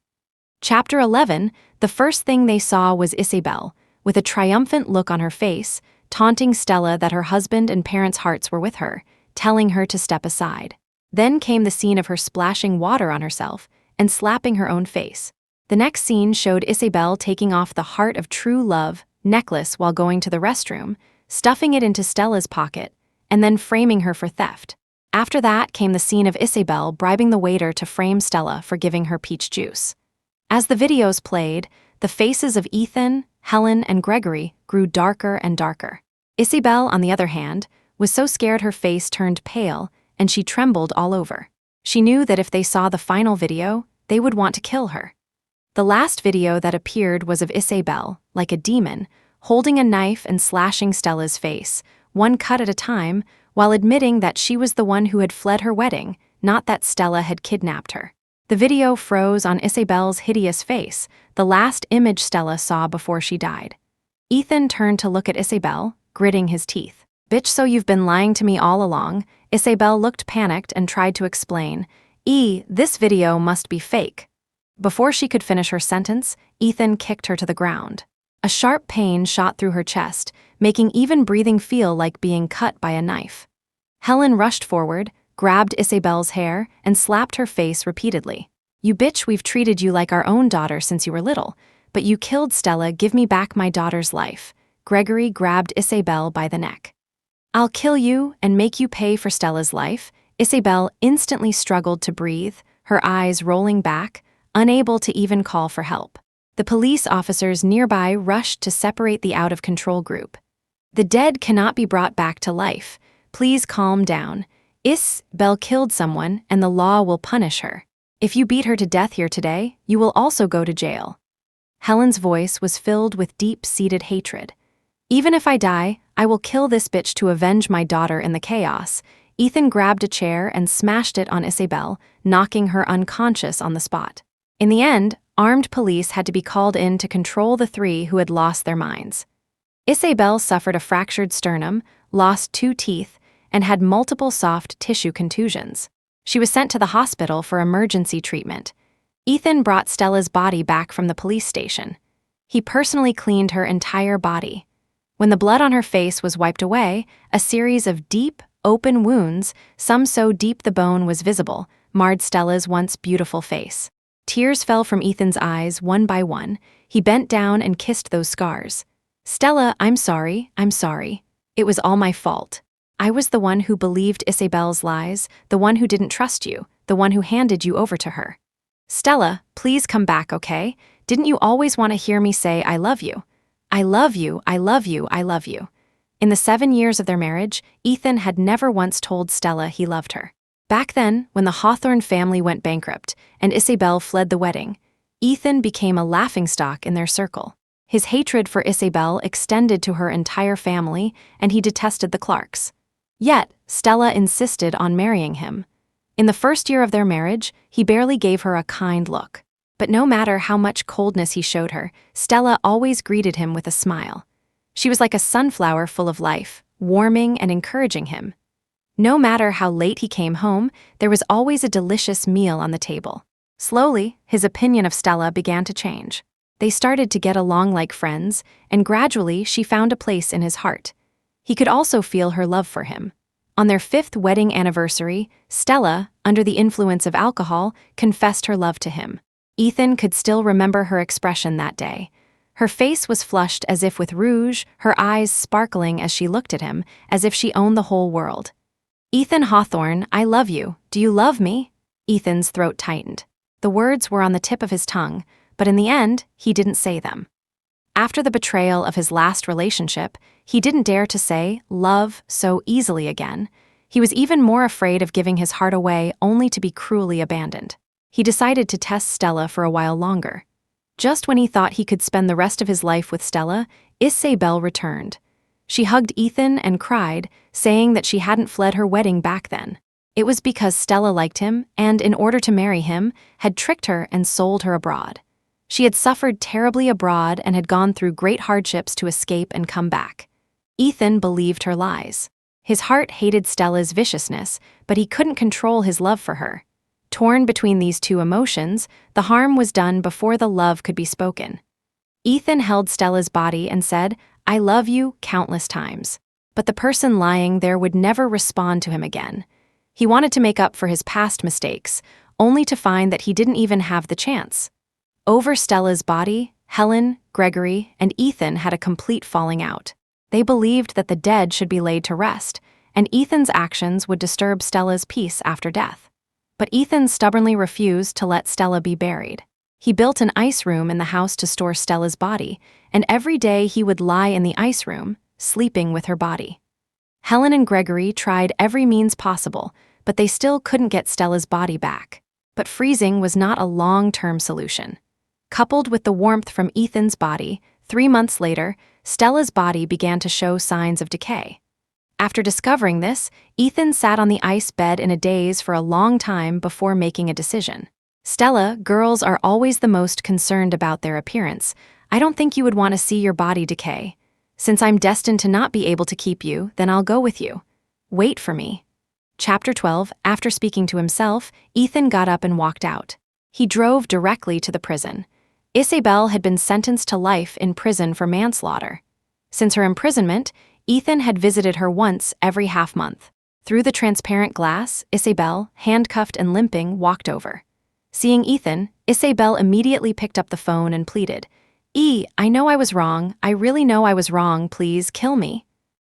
Chapter 11, the first thing they saw was Isabel, with a triumphant look on her face, taunting Stella that her husband and parents' hearts were with her, telling her to step aside. Then came the scene of her splashing water on herself and slapping her own face. The next scene showed Isabel taking off the Heart of True Love necklace while going to the restroom, stuffing it into Stella's pocket, and then framing her for theft. After that came the scene of Isabel bribing the waiter to frame Stella for giving her peach juice. As the videos played, the faces of Ethan, Helen, and Gregory grew darker and darker. Isabel, on the other hand, was so scared her face turned pale and she trembled all over. She knew that if they saw the final video, they would want to kill her. The last video that appeared was of Isabel, like a demon, holding a knife and slashing Stella's face, one cut at a time, while admitting that she was the one who had fled her wedding, not that Stella had kidnapped her. The video froze on Isabel's hideous face, the last image Stella saw before she died. Ethan turned to look at Isabel, gritting his teeth. "Bitch, so you've been lying to me all along." Isabel looked panicked and tried to explain. This video must be fake." Before she could finish her sentence, Ethan kicked her to the ground. A sharp pain shot through her chest, making even breathing feel like being cut by a knife. Helen rushed forward, grabbed Isabel's hair, and slapped her face repeatedly. "You bitch, we've treated you like our own daughter since you were little, but you killed Stella. Give me back my daughter's life." Gregory grabbed Isabel by the neck. "I'll kill you and make you pay for Stella's life." Isabel instantly struggled to breathe, her eyes rolling back, unable to even call for help. The police officers nearby rushed to separate the out-of-control group. "The dead cannot be brought back to life. Please calm down. Isabel killed someone, and the law will punish her. If you beat her to death here today, you will also go to jail." Helen's voice was filled with deep-seated hatred. "Even if I die, I will kill this bitch to avenge my daughter in the chaos." Ethan grabbed a chair and smashed it on Isabel, knocking her unconscious on the spot. In the end, armed police had to be called in to control the three who had lost their minds. Isabel suffered a fractured sternum, lost 2 teeth, and had multiple soft tissue contusions. She was sent to the hospital for emergency treatment. Ethan brought Stella's body back from the police station. He personally cleaned her entire body. When the blood on her face was wiped away, a series of deep, open wounds, some so deep the bone was visible, marred Stella's once beautiful face. Tears fell from Ethan's eyes one by one. He bent down and kissed those scars. "Stella, I'm sorry, I'm sorry. It was all my fault. I was the one who believed Isabel's lies, the one who didn't trust you, the one who handed you over to her. Stella, please come back, okay? Didn't you always want to hear me say I love you? I love you, I love you, I love you." In the 7 years of their marriage, Ethan had never once told Stella he loved her. Back then, when the Hawthorne family went bankrupt and Isabel fled the wedding, Ethan became a laughingstock in their circle. His hatred for Isabel extended to her entire family, and he detested the Clarks. Yet, Stella insisted on marrying him. In the first year of their marriage, he barely gave her a kind look. But no matter how much coldness he showed her, Stella always greeted him with a smile. She was like a sunflower full of life, warming and encouraging him. No matter how late he came home, there was always a delicious meal on the table. Slowly, his opinion of Stella began to change. They started to get along like friends, and gradually she found a place in his heart. He could also feel her love for him. On their 5th wedding anniversary, Stella, under the influence of alcohol, confessed her love to him. Ethan could still remember her expression that day. Her face was flushed as if with rouge, her eyes sparkling as she looked at him, as if she owned the whole world. "Ethan Hawthorne, I love you. Do you love me?" Ethan's throat tightened. The words were on the tip of his tongue, but in the end, he didn't say them. After the betrayal of his last relationship, he didn't dare to say love so easily again. He was even more afraid of giving his heart away only to be cruelly abandoned. He decided to test Stella for a while longer. Just when he thought he could spend the rest of his life with Stella, Isabel returned. She hugged Ethan and cried, saying that she hadn't fled her wedding back then. It was because Stella liked him and, in order to marry him, had tricked her and sold her abroad. She had suffered terribly abroad and had gone through great hardships to escape and come back. Ethan believed her lies. His heart hated Stella's viciousness, but he couldn't control his love for her. Torn between these two emotions, the harm was done before the love could be spoken. Ethan held Stella's body and said, "I love you," countless times. But the person lying there would never respond to him again. He wanted to make up for his past mistakes, only to find that he didn't even have the chance. Over Stella's body, Helen, Gregory, and Ethan had a complete falling out. They believed that the dead should be laid to rest, and Ethan's actions would disturb Stella's peace after death. But Ethan stubbornly refused to let Stella be buried. He built an ice room in the house to store Stella's body, and every day he would lie in the ice room, sleeping with her body. Helen and Gregory tried every means possible, but they still couldn't get Stella's body back. But freezing was not a long-term solution. Coupled with the warmth from Ethan's body, 3 months later, Stella's body began to show signs of decay. After discovering this, Ethan sat on the ice bed in a daze for a long time before making a decision. "Stella, girls are always the most concerned about their appearance. I don't think you would want to see your body decay. Since I'm destined to not be able to keep you, then I'll go with you. Wait for me." Chapter 12. After speaking to himself, Ethan got up and walked out. He drove directly to the prison. Isabel had been sentenced to life in prison for manslaughter. Since her imprisonment, Ethan had visited her once every half-month. Through the transparent glass, Isabel, handcuffed and limping, walked over. Seeing Ethan, Isabel immediately picked up the phone and pleaded, I know I was wrong. I really know I was wrong. Please kill me."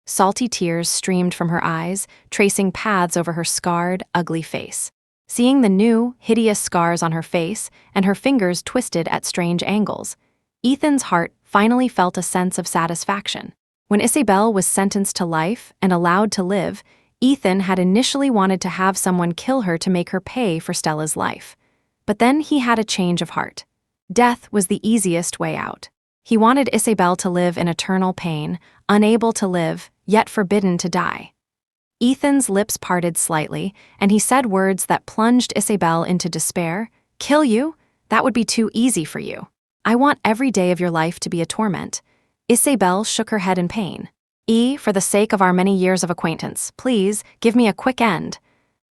Salty tears streamed from her eyes, tracing paths over her scarred, ugly face. Seeing the new, hideous scars on her face and her fingers twisted at strange angles, Ethan's heart finally felt a sense of satisfaction. When Isabel was sentenced to life and allowed to live, Ethan had initially wanted to have someone kill her to make her pay for Stella's life. But then he had a change of heart. Death was the easiest way out. He wanted Isabel to live in eternal pain, unable to live, yet forbidden to die. Ethan's lips parted slightly, and he said words that plunged Isabel into despair. "Kill you? That would be too easy for you. I want every day of your life to be a torment." Isabel shook her head in pain. For the sake of our many years of acquaintance, please give me a quick end."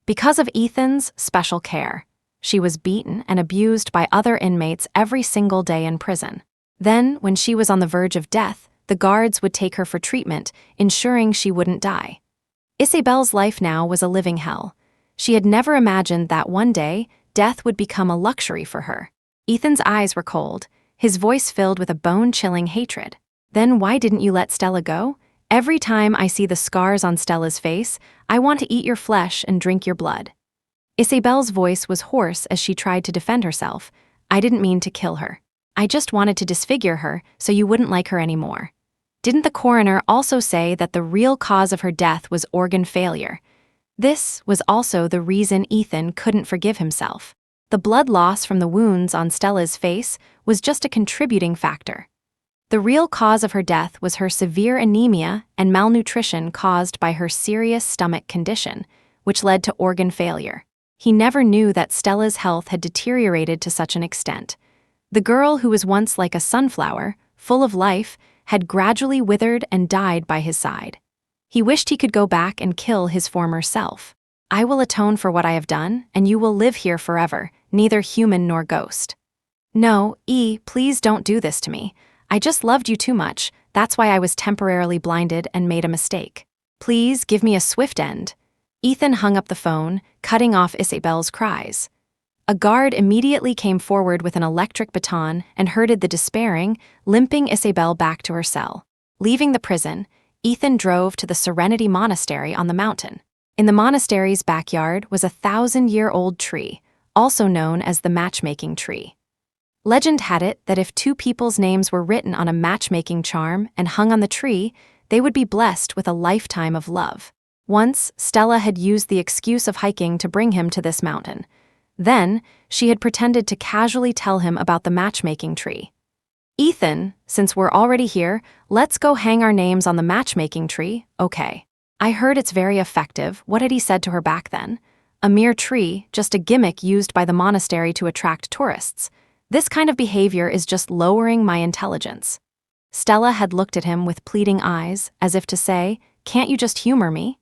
Because of Ethan's special care. She was beaten and abused by other inmates every single day in prison. Then, when she was on the verge of death, the guards would take her for treatment, ensuring she wouldn't die. Isabel's life now was a living hell. She had never imagined that one day, death would become a luxury for her. Ethan's eyes were cold, his voice filled with a bone-chilling hatred. Then why didn't you let Stella go? Every time I see the scars on Stella's face, I want to eat your flesh and drink your blood. Isabel's voice was hoarse as she tried to defend herself. I didn't mean to kill her. I just wanted to disfigure her so you wouldn't like her anymore. Didn't the coroner also say that the real cause of her death was organ failure? This was also the reason Ethan couldn't forgive himself. The blood loss from the wounds on Stella's face was just a contributing factor. The real cause of her death was her severe anemia and malnutrition caused by her serious stomach condition, which led to organ failure. He never knew that Stella's health had deteriorated to such an extent. The girl who was once like a sunflower, full of life, had gradually withered and died by his side. He wished he could go back and kill his former self. I will atone for what I have done, and you will live here forever, neither human nor ghost. No, please don't do this to me. I just loved you too much, that's why I was temporarily blinded and made a mistake. Please give me a swift end. Ethan hung up the phone, cutting off Isabel's cries. A guard immediately came forward with an electric baton and herded the despairing, limping Isabel back to her cell. Leaving the prison, Ethan drove to the Serenity Monastery on the mountain. In the monastery's backyard was a 1,000-year-old tree, also known as the matchmaking tree. Legend had it that if two people's names were written on a matchmaking charm and hung on the tree, they would be blessed with a lifetime of love. Once, Stella had used the excuse of hiking to bring him to this mountain. Then, she had pretended to casually tell him about the matchmaking tree. Ethan, since we're already here, let's go hang our names on the matchmaking tree, okay. I heard it's very effective. What had he said to her back then? A mere tree, just a gimmick used by the monastery to attract tourists. This kind of behavior is just lowering my intelligence. Stella had looked at him with pleading eyes, as if to say, can't you just humor me?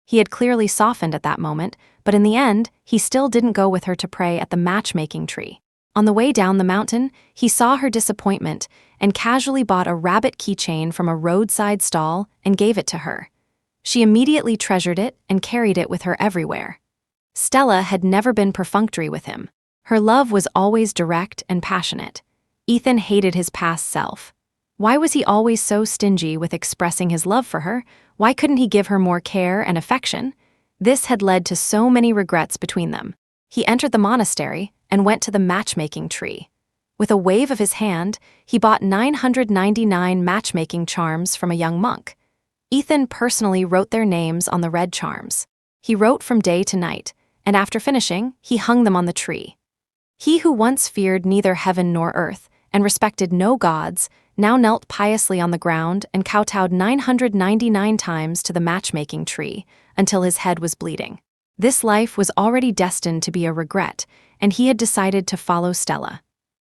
He had clearly softened at that moment, but in the end, he still didn't go with her to pray at the matchmaking tree. On the way down the mountain, he saw her disappointment and casually bought a rabbit keychain from a roadside stall and gave it to her. She immediately treasured it and carried it with her everywhere. Stella had never been perfunctory with him. Her love was always direct and passionate. Ethan hated his past self. Why was he always so stingy with expressing his love for her? Why couldn't he give her more care and affection? This had led to so many regrets between them. He entered the monastery and went to the matchmaking tree. With a wave of his hand, he bought 999 matchmaking charms from a young monk. Ethan personally wrote their names on the red charms. He wrote from day to night, and after finishing, he hung them on the tree. He who once feared neither heaven nor earth and respected no gods now knelt piously on the ground and kowtowed 999 times to the matchmaking tree until his head was bleeding. This life was already destined to be a regret, and he had decided to follow Stella.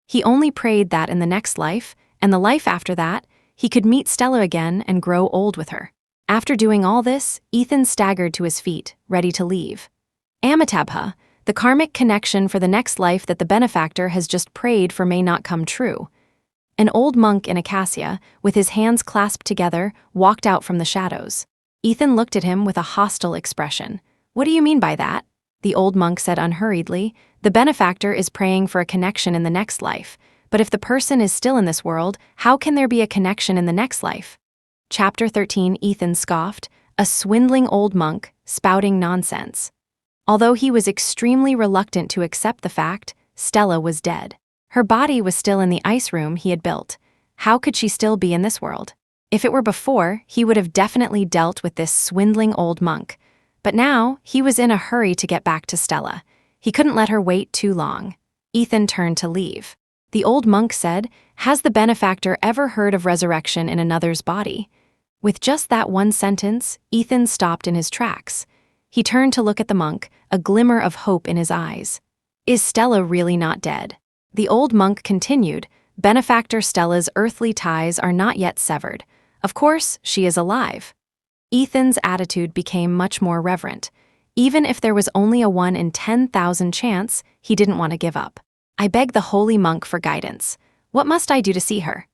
He only prayed that in the next life, and the life after that, he could meet Stella again and grow old with her. After doing all this, Ethan staggered to his feet, ready to leave. Amitabha, the karmic connection for the next life that the benefactor has just prayed for may not come true. An old monk in acacia, with his hands clasped together, walked out from the shadows. Ethan looked at him with a hostile expression. What do you mean by that? The old monk said unhurriedly. The benefactor is praying for a connection in the next life, but if the person is still in this world, how can there be a connection in the next life? Chapter 13. Ethan scoffed, a swindling old monk, spouting nonsense. Although he was extremely reluctant to accept the fact, Stella was dead. Her body was still in the ice room he had built. How could she still be in this world? If it were before, he would have definitely dealt with this swindling old monk. But now, he was in a hurry to get back to Stella. He couldn't let her wait too long. Ethan turned to leave. The old monk said, "Has the benefactor ever heard of resurrection in another's body?" With just that one sentence, Ethan stopped in his tracks. He turned to look at the monk, a glimmer of hope in his eyes. Is Stella really not dead? The old monk continued, "Benefactor Stella's earthly ties are not yet severed. Of course, she is alive." Ethan's attitude became much more reverent. Even if there was only a 1 in 10,000 chance, he didn't want to give up. I begged the holy monk for guidance. What must I do to see her?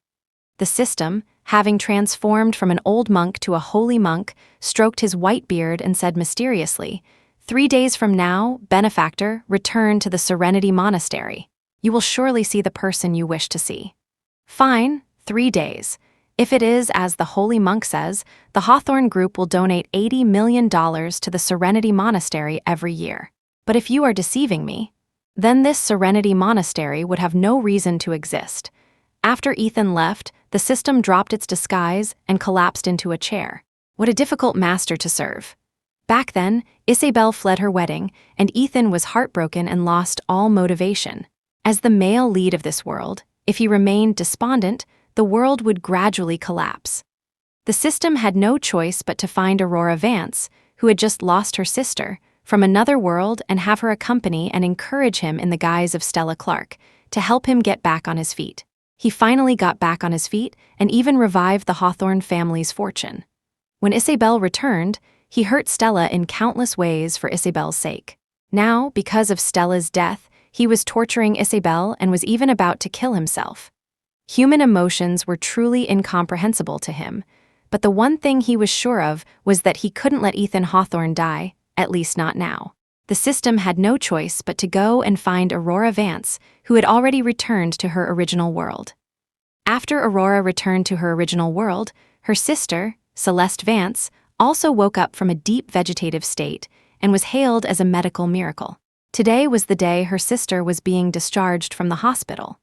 The system, having transformed from an old monk to a holy monk, stroked his white beard and said mysteriously, 3 days from now, benefactor, return to the Serenity Monastery. You will surely see the person you wish to see. Fine, 3 days. If it is as the holy monk says, the Hawthorne Group will donate $80 million to the Serenity Monastery every year. But if you are deceiving me, then this Serenity Monastery would have no reason to exist. After Ethan left, the system dropped its disguise and collapsed into a chair. What a difficult master to serve. Back then, Isabel fled her wedding, and Ethan was heartbroken and lost all motivation. As the male lead of this world, if he remained despondent, the world would gradually collapse. The system had no choice but to find Aurora Vance, who had just lost her sister, from another world and have her accompany and encourage him in the guise of Stella Clark, to help him get back on his feet. He finally got back on his feet and even revived the Hawthorne family's fortune. When Isabel returned, he hurt Stella in countless ways for Isabel's sake. Now, because of Stella's death, he was torturing Isabel and was even about to kill himself. Human emotions were truly incomprehensible to him, but the one thing he was sure of was that he couldn't let Ethan Hawthorne die, at least not now. The system had no choice but to go and find Aurora Vance, who had already returned to her original world. After Aurora returned to her original world, her sister, Celeste Vance, also woke up from a deep vegetative state and was hailed as a medical miracle. Today was the day her sister was being discharged from the hospital.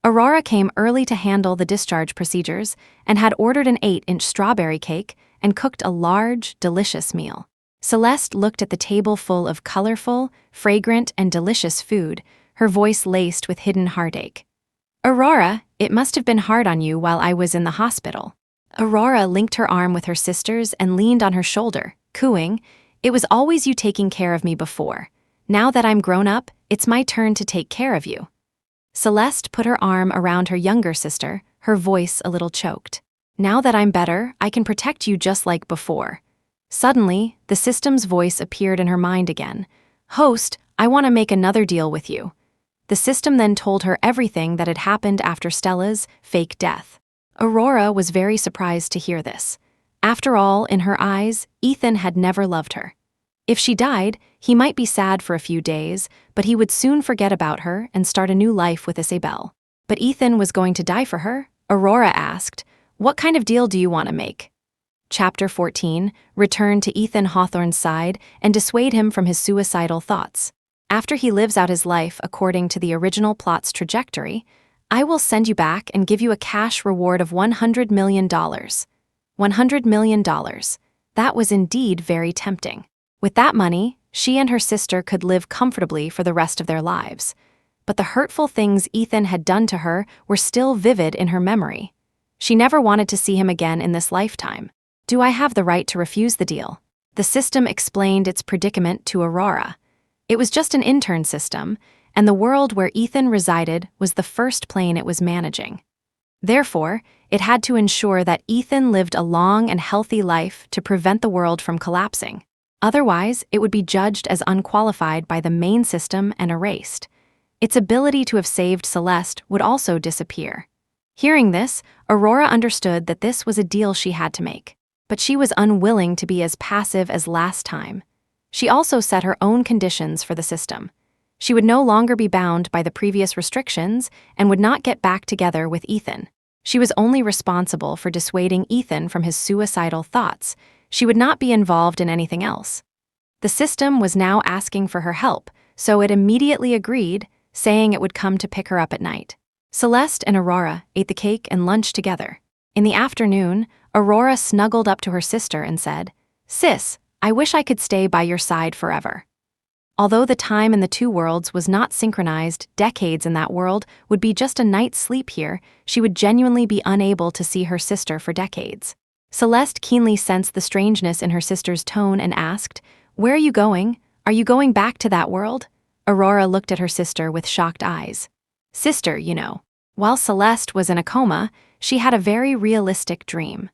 Aurora came early to handle the discharge procedures and had ordered an 8-inch strawberry cake and cooked a large, delicious meal. Celeste looked at the table full of colorful, fragrant, and delicious food, her voice laced with hidden heartache. Aurora, it must have been hard on you while I was in the hospital. Aurora linked her arm with her sister's and leaned on her shoulder, cooing, "It was always you taking care of me before. Now that I'm grown up, it's my turn to take care of you." Celeste put her arm around her younger sister, her voice a little choked. "Now that I'm better, I can protect you just like before." Suddenly, the system's voice appeared in her mind again. "Host, I want to make another deal with you." The system then told her everything that had happened after Stella's fake death. Aurora was very surprised to hear this. After all, in her eyes, Ethan had never loved her. If she died, he might be sad for a few days, but he would soon forget about her and start a new life with Isabel. But Ethan was going to die for her? Aurora asked, "What kind of deal do you want to make?" Chapter 14, Return to Ethan Hawthorne's side and dissuade him from his suicidal thoughts. After he lives out his life according to the original plot's trajectory, I will send you back and give you a cash reward of $100 million. $100 million. That was indeed very tempting. With that money, she and her sister could live comfortably for the rest of their lives. But the hurtful things Ethan had done to her were still vivid in her memory. She never wanted to see him again in this lifetime. "Do I have the right to refuse the deal?" The system explained its predicament to Aurora. It was just an intern system, and the world where Ethan resided was the first plane it was managing. Therefore, it had to ensure that Ethan lived a long and healthy life to prevent the world from collapsing. Otherwise, it would be judged as unqualified by the main system and erased. Its ability to have saved Celeste would also disappear. Hearing this, Aurora understood that this was a deal she had to make. But she was unwilling to be as passive as last time. She also set her own conditions for the system. She would no longer be bound by the previous restrictions and would not get back together with Ethan. She was only responsible for dissuading Ethan from his suicidal thoughts. She would not be involved in anything else. The system was now asking for her help, so it immediately agreed, saying it would come to pick her up at night. Celeste and Aurora ate the cake and lunch together. In the afternoon, Aurora snuggled up to her sister and said, "Sis, I wish I could stay by your side forever." Although the time in the two worlds was not synchronized, decades in that world would be just a night's sleep here, she would genuinely be unable to see her sister for decades. Celeste keenly sensed the strangeness in her sister's tone and asked, "Where are you going? Are you going back to that world?" Aurora looked at her sister with shocked eyes. "Sister, you know." While Celeste was in a coma, she had a very realistic dream.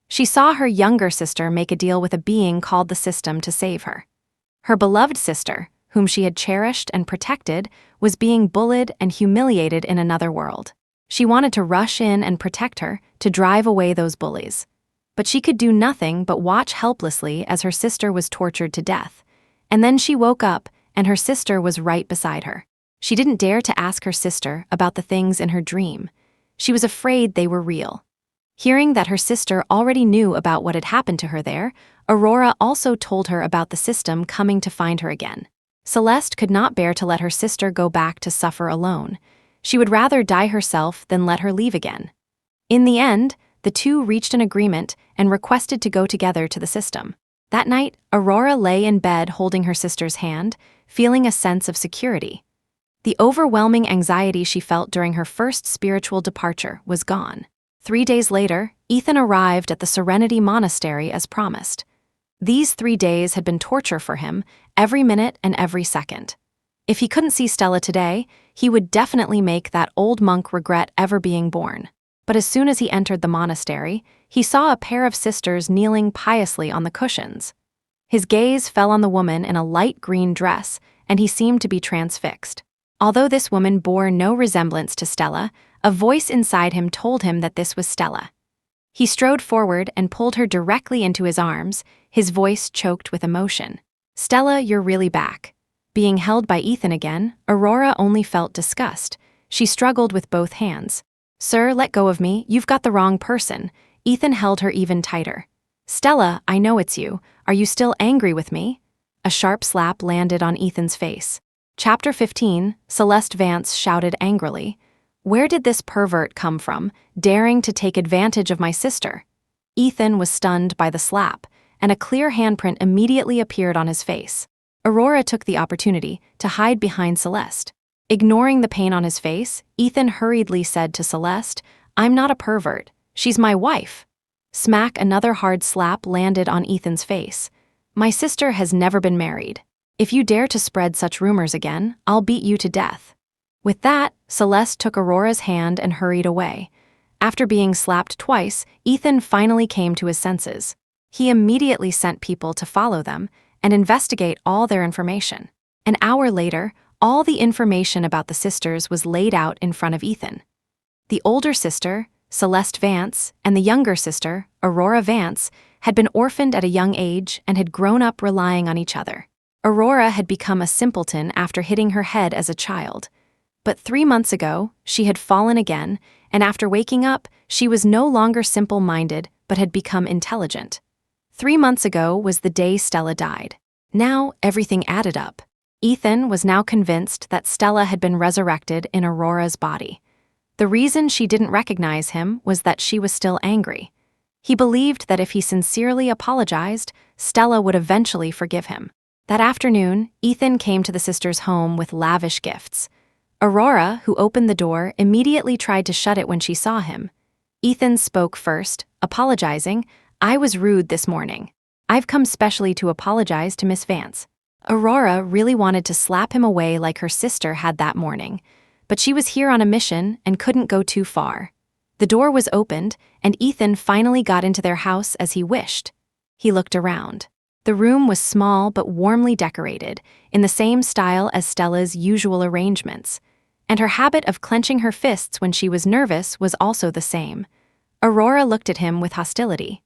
She saw her younger sister make a deal with a being called the system to save her. Her beloved sister, whom she had cherished and protected, was being bullied and humiliated in another world. She wanted to rush in and protect her, to drive away those bullies. But she could do nothing but watch helplessly as her sister was tortured to death. And then she woke up, and her sister was right beside her. She didn't dare to ask her sister about the things in her dream. She was afraid they were real. Hearing that her sister already knew about what had happened to her there, Aurora also told her about the system coming to find her again. Celeste could not bear to let her sister go back to suffer alone. She would rather die herself than let her leave again. In the end, the two reached an agreement and requested to go together to the system. That night, Aurora lay in bed holding her sister's hand, feeling a sense of security. The overwhelming anxiety she felt during her first spiritual departure was gone. 3 days later, Ethan arrived at the Serenity Monastery as promised. These 3 days had been torture for him, every minute and every second. If he couldn't see Stella today, he would definitely make that old monk regret ever being born. But as soon as he entered the monastery, he saw a pair of sisters kneeling piously on the cushions. His gaze fell on the woman in a light green dress, and he seemed to be transfixed. Although this woman bore no resemblance to Stella, a voice inside him told him that this was Stella. He strode forward and pulled her directly into his arms, his voice choked with emotion. "Stella, you're really back." Being held by Ethan again, Aurora only felt disgust. She struggled with both hands. "Sir, let go of me, you've got the wrong person." Ethan held her even tighter. "Stella, I know it's you. Are you still angry with me?" A sharp slap landed on Ethan's face. Chapter 15, Celeste Vance shouted angrily, "Where did this pervert come from, daring to take advantage of my sister?" Ethan was stunned by the slap, and a clear handprint immediately appeared on his face. Aurora took the opportunity to hide behind Celeste. Ignoring the pain on his face, Ethan hurriedly said to Celeste, "I'm not a pervert. She's my wife." Smack, another hard slap landed on Ethan's face. "My sister has never been married. If you dare to spread such rumors again, I'll beat you to death." With that, Celeste took Aurora's hand and hurried away. After being slapped twice, Ethan finally came to his senses. He immediately sent people to follow them and investigate all their information. An hour later, all the information about the sisters was laid out in front of Ethan. The older sister, Celeste Vance, and the younger sister, Aurora Vance, had been orphaned at a young age and had grown up relying on each other. Aurora had become a simpleton after hitting her head as a child. But 3 months ago, she had fallen again, and after waking up, she was no longer simple-minded but had become intelligent. 3 months ago was the day Stella died. Now, everything added up. Ethan was now convinced that Stella had been resurrected in Aurora's body. The reason she didn't recognize him was that she was still angry. He believed that if he sincerely apologized, Stella would eventually forgive him. That afternoon, Ethan came to the sisters' home with lavish gifts. Aurora, who opened the door, immediately tried to shut it when she saw him. Ethan spoke first, apologizing, "I was rude this morning. I've come specially to apologize to Miss Vance." Aurora really wanted to slap him away like her sister had that morning, but she was here on a mission and couldn't go too far. The door was opened, and Ethan finally got into their house as he wished. He looked around. The room was small but warmly decorated, in the same style as Stella's usual arrangements, and her habit of clenching her fists when she was nervous was also the same. Aurora looked at him with hostility.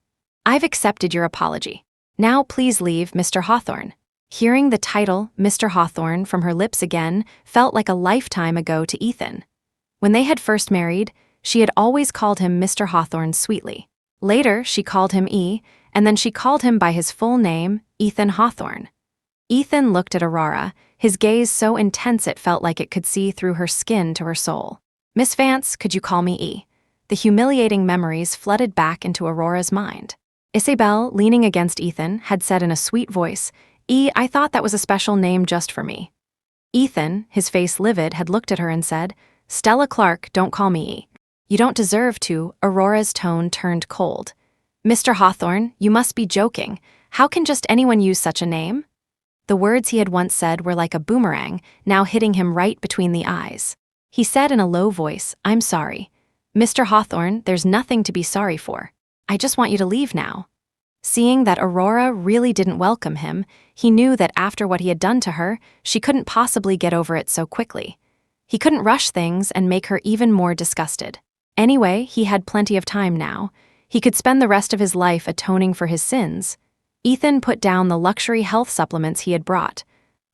"I've accepted your apology. Now please leave, Mr. Hawthorne." Hearing the title, Mr. Hawthorne, from her lips again felt like a lifetime ago to Ethan. When they had first married, she had always called him Mr. Hawthorne sweetly. Later, she called him E, and then she called him by his full name, Ethan Hawthorne. Ethan looked at Aurora, his gaze so intense it felt like it could see through her skin to her soul. "Miss Vance, could you call me E?" The humiliating memories flooded back into Aurora's mind. Isabel, leaning against Ethan, had said in a sweet voice, "E, I thought that was a special name just for me." Ethan, his face livid, had looked at her and said, "Stella Clark, don't call me E. You don't deserve to." Aurora's tone turned cold. "Mr. Hawthorne, you must be joking. How can just anyone use such a name?" The words he had once said were like a boomerang, now hitting him right between the eyes. He said in a low voice, "I'm sorry. Mr. Hawthorne, there's nothing to be sorry for. I just want you to leave now." Seeing that Aurora really didn't welcome him, he knew that after what he had done to her, she couldn't possibly get over it so quickly. He couldn't rush things and make her even more disgusted. Anyway, he had plenty of time now. He could spend the rest of his life atoning for his sins. Ethan put down the luxury health supplements he had brought.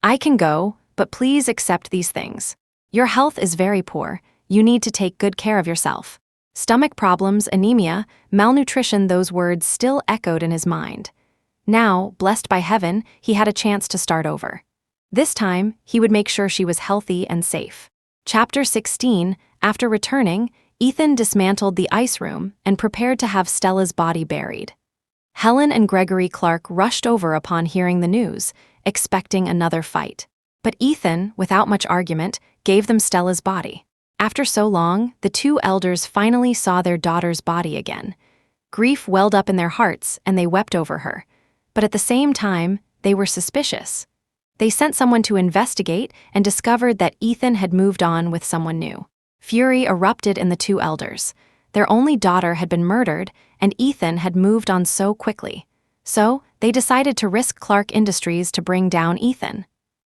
"I can go, but please accept these things. Your health is very poor. You need to take good care of yourself." Stomach problems, anemia, malnutrition, those words still echoed in his mind. Now, blessed by heaven, he had a chance to start over. This time, he would make sure she was healthy and safe. Chapter 16, after returning, Ethan dismantled the ice room and prepared to have Stella's body buried. Helen and Gregory Clark rushed over upon hearing the news, expecting another fight. But Ethan, without much argument, gave them Stella's body. After so long, the two elders finally saw their daughter's body again. Grief welled up in their hearts, and they wept over her. But at the same time, they were suspicious. They sent someone to investigate and discovered that Ethan had moved on with someone new. Fury erupted in the two elders. Their only daughter had been murdered, and Ethan had moved on so quickly. So, they decided to risk Clark Industries to bring down Ethan.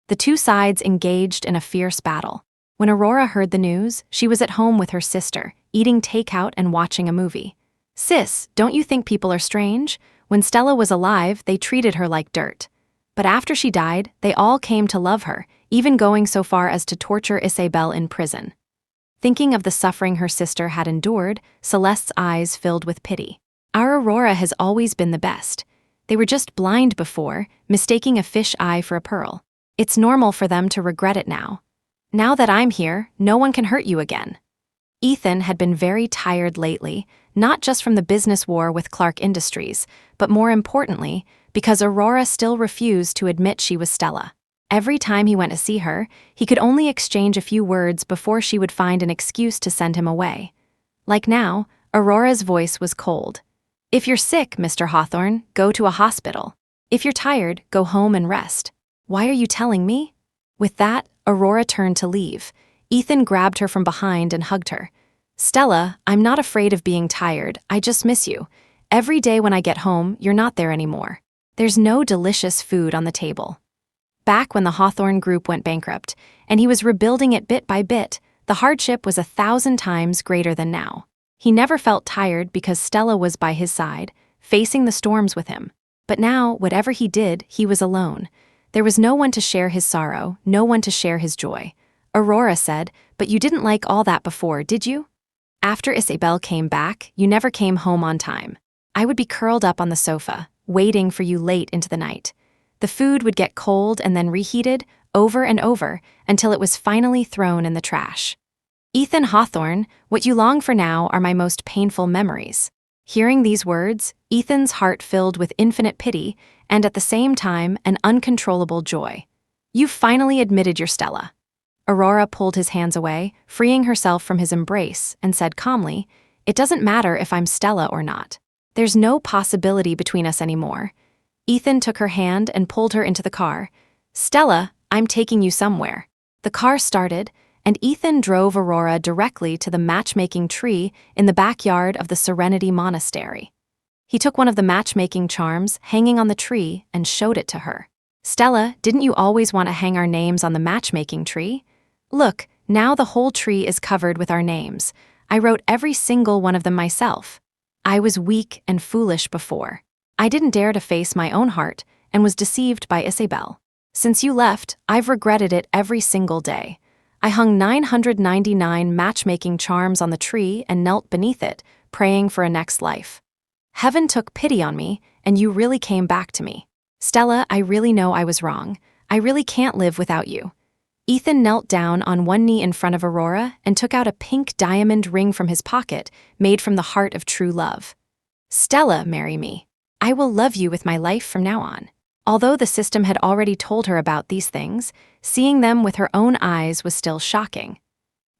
The two sides engaged in a fierce battle. When Aurora heard the news, she was at home with her sister, eating takeout and watching a movie. "Sis, don't you think people are strange? When Stella was alive, they treated her like dirt. But after she died, they all came to love her, even going so far as to torture Isabel in prison." Thinking of the suffering her sister had endured, Celeste's eyes filled with pity. "Our Aurora has always been the best. They were just blind before, mistaking a fish eye for a pearl. It's normal for them to regret it now. Now that I'm here, no one can hurt you again." Ethan had been very tired lately, not just from the business war with Clark Industries, but more importantly, because Aurora still refused to admit she was Stella. Every time he went to see her, he could only exchange a few words before she would find an excuse to send him away. Like now, Aurora's voice was cold. "If you're sick, Mr. Hawthorne, go to a hospital. If you're tired, go home and rest. Why are you telling me?" With that, Aurora turned to leave. Ethan grabbed her from behind and hugged her. "Stella, I'm not afraid of being tired, I just miss you. Every day when I get home, you're not there anymore. There's no delicious food on the table." Back when the Hawthorne Group went bankrupt, and he was rebuilding it bit by bit, the hardship was 1,000 times greater than now. He never felt tired because Stella was by his side, facing the storms with him. But now, whatever he did, he was alone. There was no one to share his sorrow, no one to share his joy. Aurora said, "But you didn't like all that before, did you? After Isabel came back, you never came home on time. I would be curled up on the sofa, waiting for you late into the night. The food would get cold and then reheated, over and over, until it was finally thrown in the trash. Ethan Hawthorne, what you long for now are my most painful memories." Hearing these words, Ethan's heart filled with infinite pity and at the same time an uncontrollable joy. "You've finally admitted you're Stella." Aurora pulled his hands away, freeing herself from his embrace, and said calmly, "It doesn't matter if I'm Stella or not. There's no possibility between us anymore." Ethan took her hand and pulled her into the car. "Stella, I'm taking you somewhere." The car started, and Ethan drove Aurora directly to the matchmaking tree in the backyard of the Serenity Monastery. He took one of the matchmaking charms hanging on the tree and showed it to her. "Stella, didn't you always want to hang our names on the matchmaking tree? Look, now the whole tree is covered with our names. I wrote every single one of them myself. I was weak and foolish before. I didn't dare to face my own heart and was deceived by Isabel. Since you left, I've regretted it every single day. I hung 999 matchmaking charms on the tree and knelt beneath it, praying for a next life. Heaven took pity on me, and you really came back to me. Stella, I really know I was wrong. I really can't live without you." Ethan knelt down on one knee in front of Aurora and took out a pink diamond ring from his pocket, made from the heart of true love. "Stella, marry me. I will love you with my life from now on." Although the system had already told her about these things, seeing them with her own eyes was still shocking.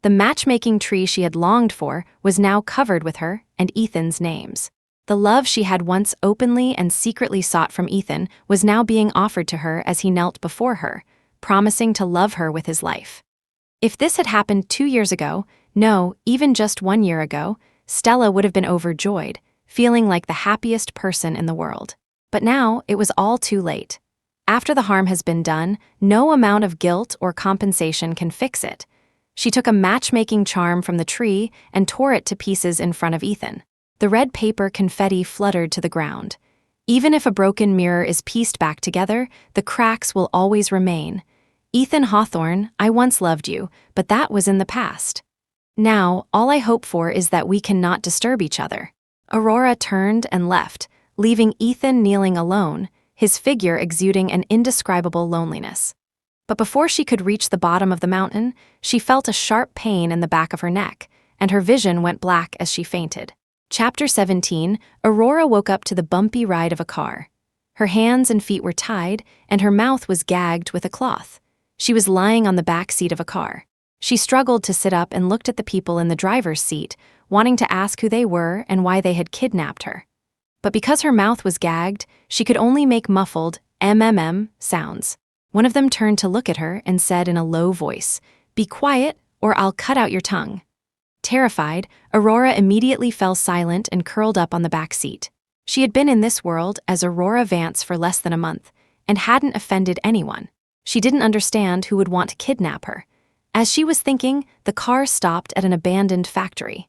The matchmaking tree she had longed for was now covered with her and Ethan's names. The love she had once openly and secretly sought from Ethan was now being offered to her as he knelt before her, promising to love her with his life. If this had happened 2 years ago, no, even just 1 year ago, Stella would have been overjoyed, feeling like the happiest person in the world. But now it was all too late. After the harm has been done, no amount of guilt or compensation can fix it. She took a matchmaking charm from the tree and tore it to pieces in front of Ethan. The red paper confetti fluttered to the ground. Even if a broken mirror is pieced back together, the cracks will always remain. Ethan Hawthorne, I once loved you, but that was in the past. Now, all I hope for is that we cannot disturb each other. Aurora turned and left, leaving Ethan kneeling alone, his figure exuding an indescribable loneliness. But before she could reach the bottom of the mountain, she felt a sharp pain in the back of her neck, and her vision went black as she fainted. Chapter 17, Aurora woke up to the bumpy ride of a car. Her hands and feet were tied, and her mouth was gagged with a cloth. She was lying on the back seat of a car. She struggled to sit up and looked at the people in the driver's seat, wanting to ask who they were and why they had kidnapped her. But because her mouth was gagged, she could only make muffled MMM sounds. One of them turned to look at her and said in a low voice, "Be quiet, or I'll cut out your tongue." Terrified, Aurora immediately fell silent and curled up on the back seat. She had been in this world as Aurora Vance for less than a month, and hadn't offended anyone. She didn't understand who would want to kidnap her. As she was thinking, the car stopped at an abandoned factory.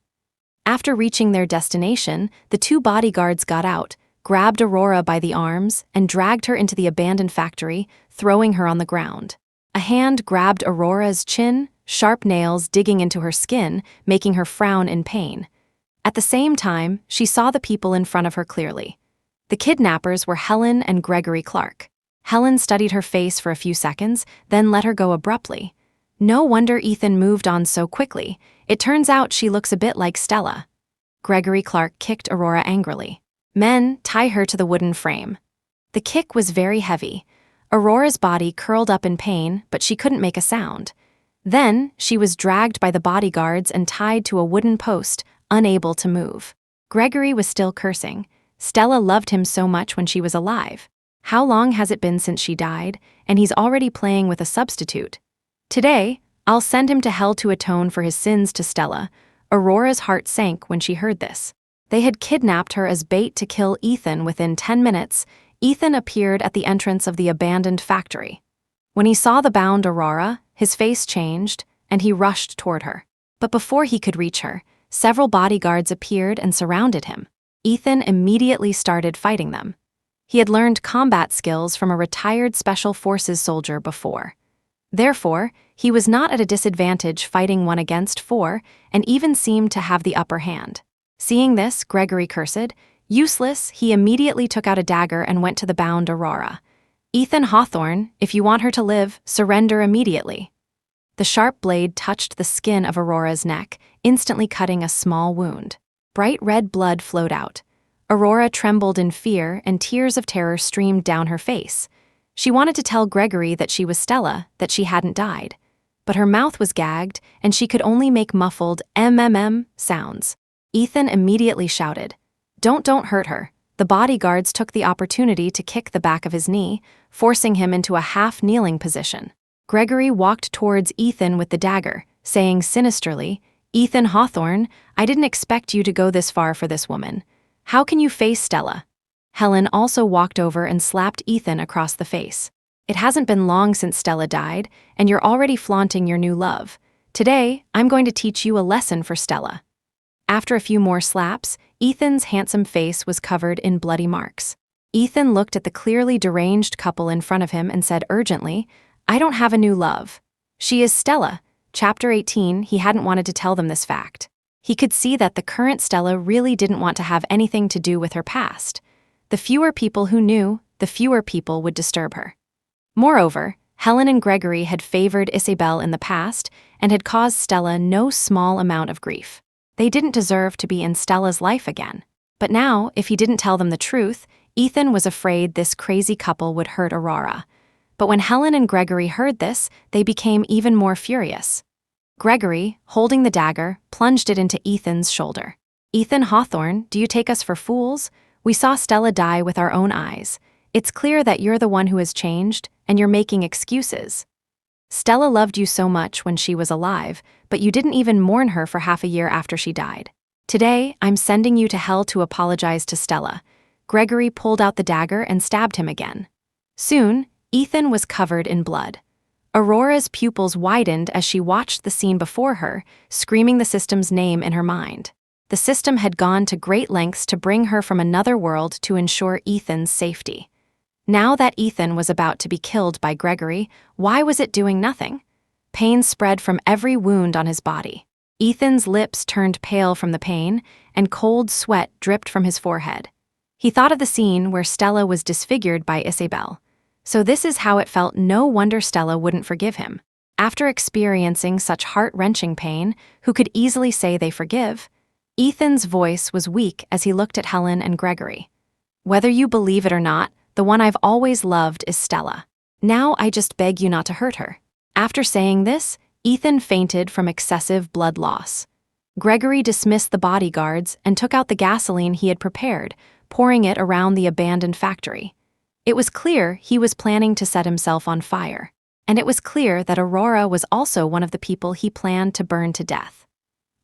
After reaching their destination, the two bodyguards got out, grabbed Aurora by the arms, and dragged her into the abandoned factory, throwing her on the ground. A hand grabbed Aurora's chin, sharp nails digging into her skin, making her frown in pain. At the same time, she saw the people in front of her clearly. The kidnappers were Helen and Gregory Clark. Helen studied her face for a few seconds, then let her go abruptly. No wonder Ethan moved on so quickly. It turns out she looks a bit like Stella. Gregory Clark kicked Aurora angrily. "Men, tie her to the wooden frame." The kick was very heavy. Aurora's body curled up in pain, but she couldn't make a sound. Then, she was dragged by the bodyguards and tied to a wooden post, unable to move. Gregory was still cursing. Stella loved him so much when she was alive. How long has it been since she died, and he's already playing with a substitute? "Today, I'll send him to hell to atone for his sins to Stella." Aurora's heart sank when she heard this. They had kidnapped her as bait to kill Ethan. Within 10 minutes, Ethan appeared at the entrance of the abandoned factory. When he saw the bound Aurora, his face changed, and he rushed toward her. But before he could reach her, several bodyguards appeared and surrounded him. Ethan immediately started fighting them. He had learned combat skills from a retired Special Forces soldier before. Therefore, he was not at a disadvantage fighting 1 against 4, and even seemed to have the upper hand. Seeing this, Gregory cursed. Useless, he immediately took out a dagger and went to the bound Aurora. "Ethan Hawthorne, if you want her to live, surrender immediately." The sharp blade touched the skin of Aurora's neck, instantly cutting a small wound. Bright red blood flowed out. Aurora trembled in fear, and tears of terror streamed down her face. She wanted to tell Gregory that she was Stella, that she hadn't died. But her mouth was gagged, and she could only make muffled MMM sounds. Ethan immediately shouted, Don't hurt her." The bodyguards took the opportunity to kick the back of his knee, forcing him into a half-kneeling position. Gregory walked towards Ethan with the dagger, saying sinisterly, "Ethan Hawthorne, I didn't expect you to go this far for this woman. How can you face Stella?" Helen also walked over and slapped Ethan across the face. "It hasn't been long since Stella died, and you're already flaunting your new love. Today, I'm going to teach you a lesson for Stella." After a few more slaps, Ethan's handsome face was covered in bloody marks. Ethan looked at the clearly deranged couple in front of him and said urgently, "I don't have a new love. She is Stella." Chapter 18, he hadn't wanted to tell them this fact. He could see that the current Stella really didn't want to have anything to do with her past. The fewer people who knew, the fewer people would disturb her. Moreover, Helen and Gregory had favored Isabel in the past and had caused Stella no small amount of grief. They didn't deserve to be in Stella's life again. But now, if he didn't tell them the truth, Ethan was afraid this crazy couple would hurt Aurora. But when Helen and Gregory heard this, they became even more furious. Gregory, holding the dagger, plunged it into Ethan's shoulder. "Ethan Hawthorne, do you take us for fools? We saw Stella die with our own eyes. It's clear that you're the one who has changed, and you're making excuses. Stella loved you so much when she was alive, but you didn't even mourn her for half a year after she died. Today, I'm sending you to hell to apologize to Stella. Gregory pulled out the dagger and stabbed him again. Soon, Ethan was covered in blood. Aurora's pupils widened as she watched the scene before her, screaming the system's name in her mind. The system had gone to great lengths to bring her from another world to ensure Ethan's safety. Now that Ethan was about to be killed by Gregory, why was it doing nothing? Pain spread from every wound on his body. Ethan's lips turned pale from the pain, and cold sweat dripped from his forehead. He thought of the scene where Stella was disfigured by Isabel. So this is how it felt. No wonder Stella wouldn't forgive him. After experiencing such heart-wrenching pain, who could easily say they forgive? Ethan's voice was weak as he looked at Helen and Gregory. Whether you believe it or not, the one I've always loved is Stella. Now I just beg you not to hurt her. After saying this, Ethan fainted from excessive blood loss. Gregory dismissed the bodyguards and took out the gasoline he had prepared, pouring it around the abandoned factory. It was clear he was planning to set himself on fire, and it was clear that Aurora was also one of the people he planned to burn to death.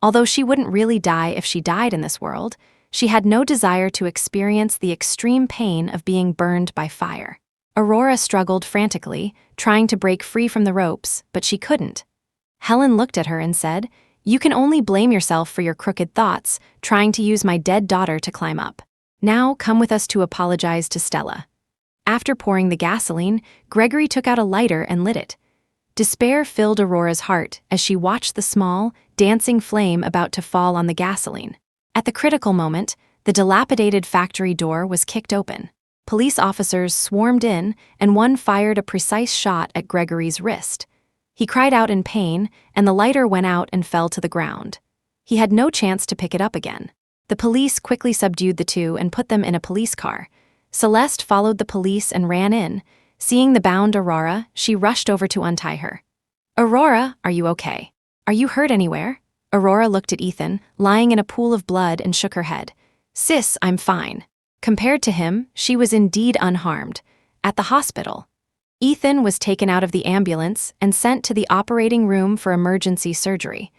Although she wouldn't really die if she died in this world, she had no desire to experience the extreme pain of being burned by fire. Aurora struggled frantically, trying to break free from the ropes, but she couldn't. Helen looked at her and said, "You can only blame yourself for your crooked thoughts, trying to use my dead daughter to climb up. Now come with us to apologize to Stella." After pouring the gasoline, Gregory took out a lighter and lit it. Despair filled Aurora's heart as she watched the small, dancing flame about to fall on the gasoline. At the critical moment, the dilapidated factory door was kicked open. Police officers swarmed in, and one fired a precise shot at Gregory's wrist. He cried out in pain, and the lighter went out and fell to the ground. He had no chance to pick it up again. The police quickly subdued the two and put them in a police car. Celeste followed the police and ran in. Seeing the bound Aurora, she rushed over to untie her. "Aurora, are you okay? Are you hurt anywhere?" Aurora looked at Ethan, lying in a pool of blood, and shook her head. "Sis, I'm fine." Compared to him, she was indeed unharmed. At the hospital, Ethan was taken out of the ambulance and sent to the operating room for emergency surgery.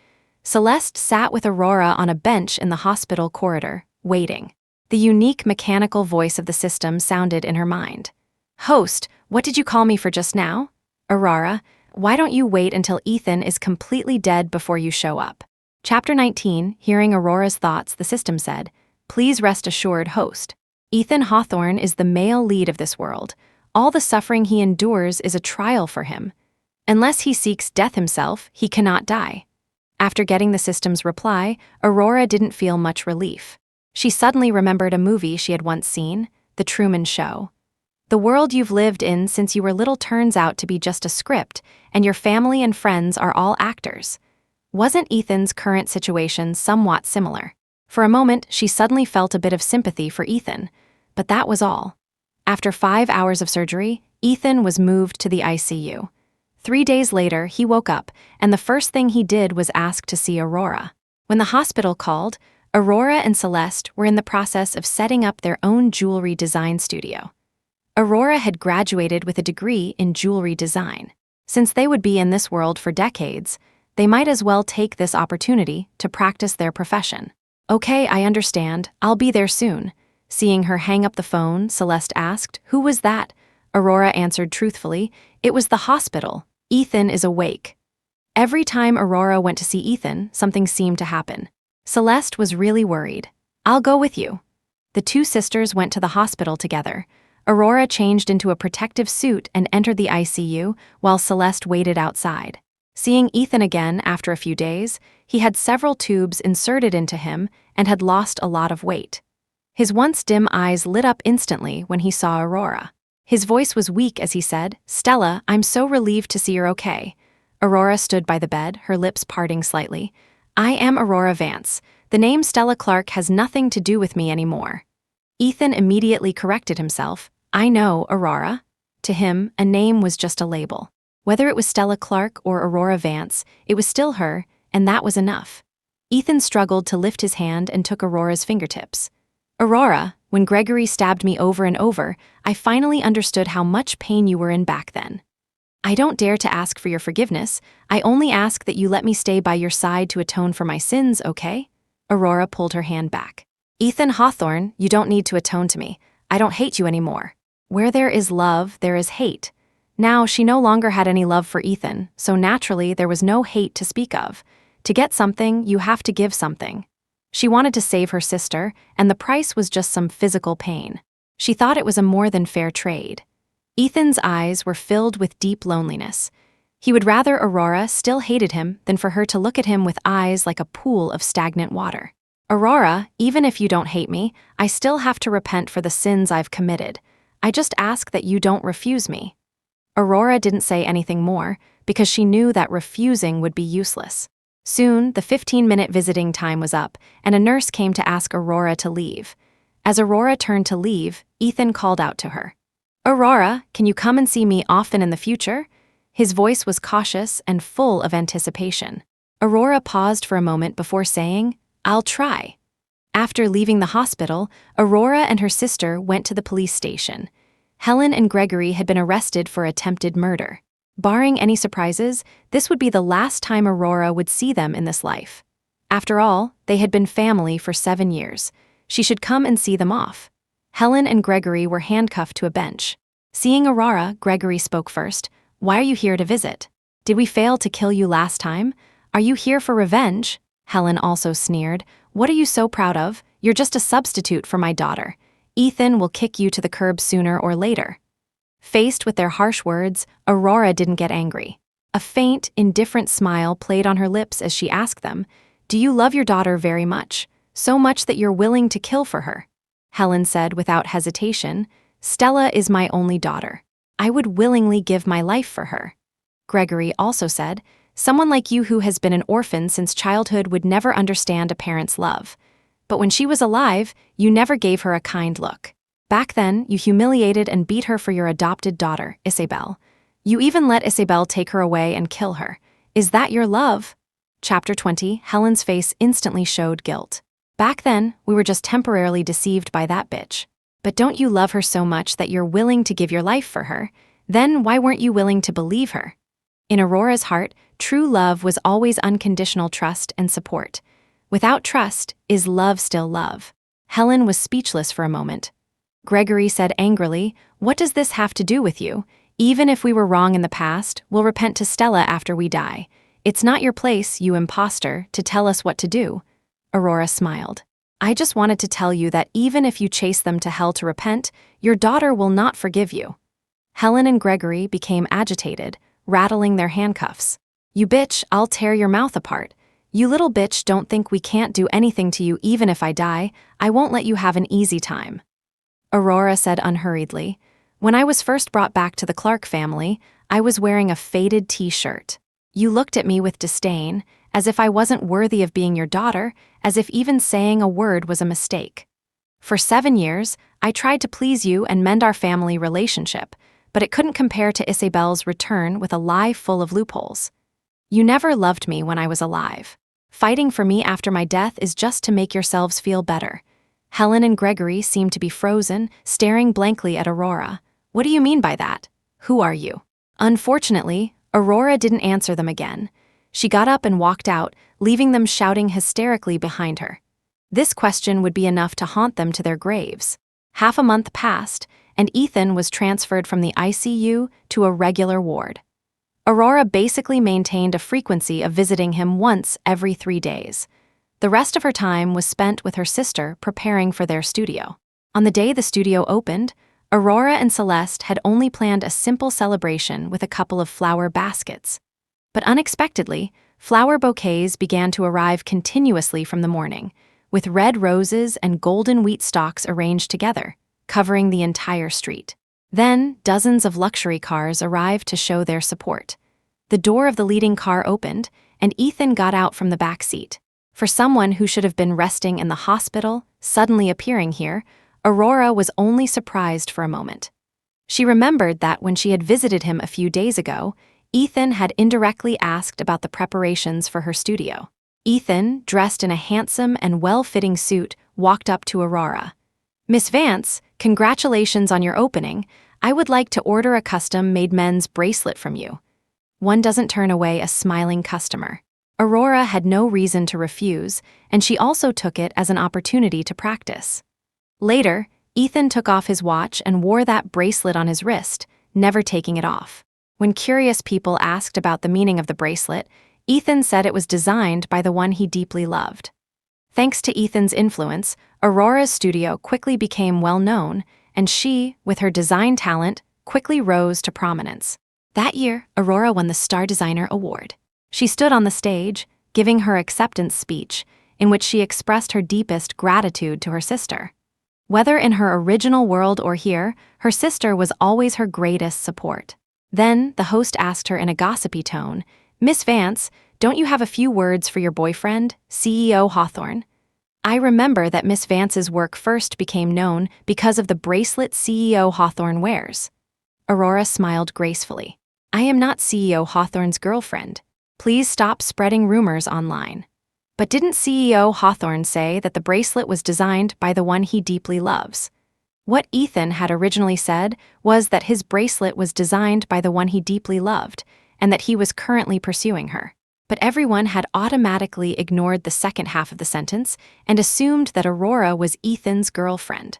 Celeste sat with Aurora on a bench in the hospital corridor, waiting. The unique mechanical voice of the system sounded in her mind. "Host, what did you call me for just now?" "Aurora, why don't you wait until Ethan is completely dead before you show up?" Chapter 19, hearing Aurora's thoughts, the system said, "Please rest assured, host. Ethan Hawthorne is the male lead of this world. All the suffering he endures is a trial for him. Unless he seeks death himself, he cannot die." After getting the system's reply, Aurora didn't feel much relief. She suddenly remembered a movie she had once seen, The Truman Show. The world you've lived in since you were little turns out to be just a script, and your family and friends are all actors. Wasn't Ethan's current situation somewhat similar? For a moment, she suddenly felt a bit of sympathy for Ethan, but that was all. After 5 hours of surgery, Ethan was moved to the ICU. 3 days later, he woke up, and the first thing he did was ask to see Aurora. When the hospital called, Aurora and Celeste were in the process of setting up their own jewelry design studio. Aurora had graduated with a degree in jewelry design. Since they would be in this world for decades, they might as well take this opportunity to practice their profession. "Okay, I understand. I'll be there soon." Seeing her hang up the phone, Celeste asked, "Who was that?" Aurora answered truthfully, "It was the hospital. Ethan is awake." Every time Aurora went to see Ethan, something seemed to happen. Celeste was really worried. "I'll go with you." The two sisters went to the hospital together. Aurora changed into a protective suit and entered the ICU while Celeste waited outside. Seeing Ethan again after a few days, he had several tubes inserted into him and had lost a lot of weight. His once dim eyes lit up instantly when he saw Aurora. His voice was weak as he said, "Stella, I'm so relieved to see you're okay." Aurora stood by the bed, her lips parting slightly. "I am Aurora Vance. The name Stella Clark has nothing to do with me anymore." Ethan immediately corrected himself. "I know, Aurora." To him, a name was just a label. Whether it was Stella Clark or Aurora Vance, it was still her, and that was enough. Ethan struggled to lift his hand and took Aurora's fingertips. "Aurora, when Gregory stabbed me over and over, I finally understood how much pain you were in back then. I don't dare to ask for your forgiveness. I only ask that you let me stay by your side to atone for my sins, okay?" Aurora pulled her hand back. "Ethan Hawthorne, you don't need to atone to me. I don't hate you anymore. Where there is love, there is hate. Now, she no longer had any love for Ethan, so naturally there was no hate to speak of. To get something, you have to give something. She wanted to save her sister, and the price was just some physical pain. She thought it was a more than fair trade. Ethan's eyes were filled with deep loneliness. He would rather Aurora still hated him than for her to look at him with eyes like a pool of stagnant water. Aurora, even if you don't hate me, I still have to repent for the sins I've committed. I just ask that you don't refuse me. Aurora didn't say anything more because she knew that refusing would be useless. Soon, the 15-minute visiting time was up, and a nurse came to ask Aurora to leave. As Aurora turned to leave, Ethan called out to her. Aurora, can you come and see me often in the future? His voice was cautious and full of anticipation. Aurora paused for a moment before saying, I'll try. After leaving the hospital, Aurora and her sister went to the police station. Helen and Gregory had been arrested for attempted murder. Barring any surprises, this would be the last time Aurora would see them in this life. After all, they had been family for 7 years. She should come and see them off. Helen and Gregory were handcuffed to a bench. Seeing Aurora, Gregory spoke first. Why are you here to visit? Did we fail to kill you last time? Are you here for revenge? Helen also sneered. What are you so proud of? You're just a substitute for my daughter. Ethan will kick you to the curb sooner or later. Faced with their harsh words, Aurora didn't get angry. A faint, indifferent smile played on her lips as she asked them, Do you love your daughter very much? So much that you're willing to kill for her? Helen said without hesitation, Stella is my only daughter. I would willingly give my life for her. Gregory also said, Someone like you who has been an orphan since childhood would never understand a parent's love. But when she was alive, you never gave her a kind look. Back then, you humiliated and beat her for your adopted daughter, Isabel. You even let Isabel take her away and kill her. Is that your love? Chapter 20, Helen's face instantly showed guilt. Back then, we were just temporarily deceived by that bitch. But don't you love her so much that you're willing to give your life for her? Then why weren't you willing to believe her? In Aurora's heart, true love was always unconditional trust and support. Without trust, is love still love? Helen was speechless for a moment. Gregory said angrily, What does this have to do with you? Even if we were wrong in the past, we'll repent to Stella after we die. It's not your place, you imposter, to tell us what to do. Aurora smiled. I just wanted to tell you that even if you chase them to hell to repent, your daughter will not forgive you. Helen and Gregory became agitated, rattling their handcuffs. You bitch, I'll tear your mouth apart. You little bitch, don't think we can't do anything to you even if I die. I won't let you have an easy time. Aurora said unhurriedly, When I was first brought back to the Clark family, I was wearing a faded t-shirt. You looked at me with disdain, as if I wasn't worthy of being your daughter, as if even saying a word was a mistake. For 7 years, I tried to please you and mend our family relationship, but it couldn't compare to Isabel's return with a lie full of loopholes. You never loved me when I was alive. Fighting for me after my death is just to make yourselves feel better. Helen and Gregory seemed to be frozen, staring blankly at Aurora. What do you mean by that? Who are you? Unfortunately, Aurora didn't answer them again. She got up and walked out, leaving them shouting hysterically behind her. This question would be enough to haunt them to their graves. Half a month passed, and Ethan was transferred from the ICU to a regular ward. Aurora basically maintained a frequency of visiting him once every 3 days. The rest of her time was spent with her sister preparing for their studio. On the day the studio opened, Aurora and Celeste had only planned a simple celebration with a couple of flower baskets. But unexpectedly, flower bouquets began to arrive continuously from the morning, with red roses and golden wheat stalks arranged together, covering the entire street. Then, dozens of luxury cars arrived to show their support. The door of the leading car opened, and Ethan got out from the back seat. For someone who should have been resting in the hospital, suddenly appearing here, Aurora was only surprised for a moment. She remembered that when she had visited him a few days ago, Ethan had indirectly asked about the preparations for her studio. Ethan, dressed in a handsome and well-fitting suit, walked up to Aurora. Miss Vance, congratulations on your opening. I would like to order a custom-made men's bracelet from you. One doesn't turn away a smiling customer. Aurora had no reason to refuse, and she also took it as an opportunity to practice. Later, Ethan took off his watch and wore that bracelet on his wrist, never taking it off. When curious people asked about the meaning of the bracelet, Ethan said it was designed by the one he deeply loved. Thanks to Ethan's influence, Aurora's studio quickly became well known, and she, with her design talent, quickly rose to prominence. That year, Aurora won the Star Designer Award. She stood on the stage, giving her acceptance speech, in which she expressed her deepest gratitude to her sister. Whether in her original world or here, her sister was always her greatest support. Then, the host asked her in a gossipy tone, "Miss Vance, don't you have a few words for your boyfriend, CEO Hawthorne?" I remember that Miss Vance's work first became known because of the bracelet CEO Hawthorne wears. Aurora smiled gracefully. "I am not CEO Hawthorne's girlfriend. Please stop spreading rumors online." But didn't CEO Hawthorne say that the bracelet was designed by the one he deeply loves? What Ethan had originally said was that his bracelet was designed by the one he deeply loved, and that he was currently pursuing her. But everyone had automatically ignored the second half of the sentence and assumed that Aurora was Ethan's girlfriend.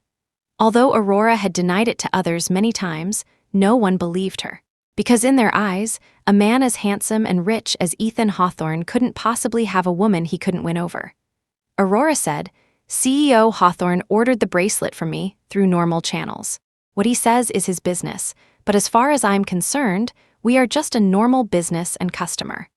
Although Aurora had denied it to others many times, no one believed her. Because in their eyes, a man as handsome and rich as Ethan Hawthorne couldn't possibly have a woman he couldn't win over. Aurora said, "CEO Hawthorne ordered the bracelet from me through normal channels. What he says is his business, but as far as I'm concerned, we are just a normal business and customer.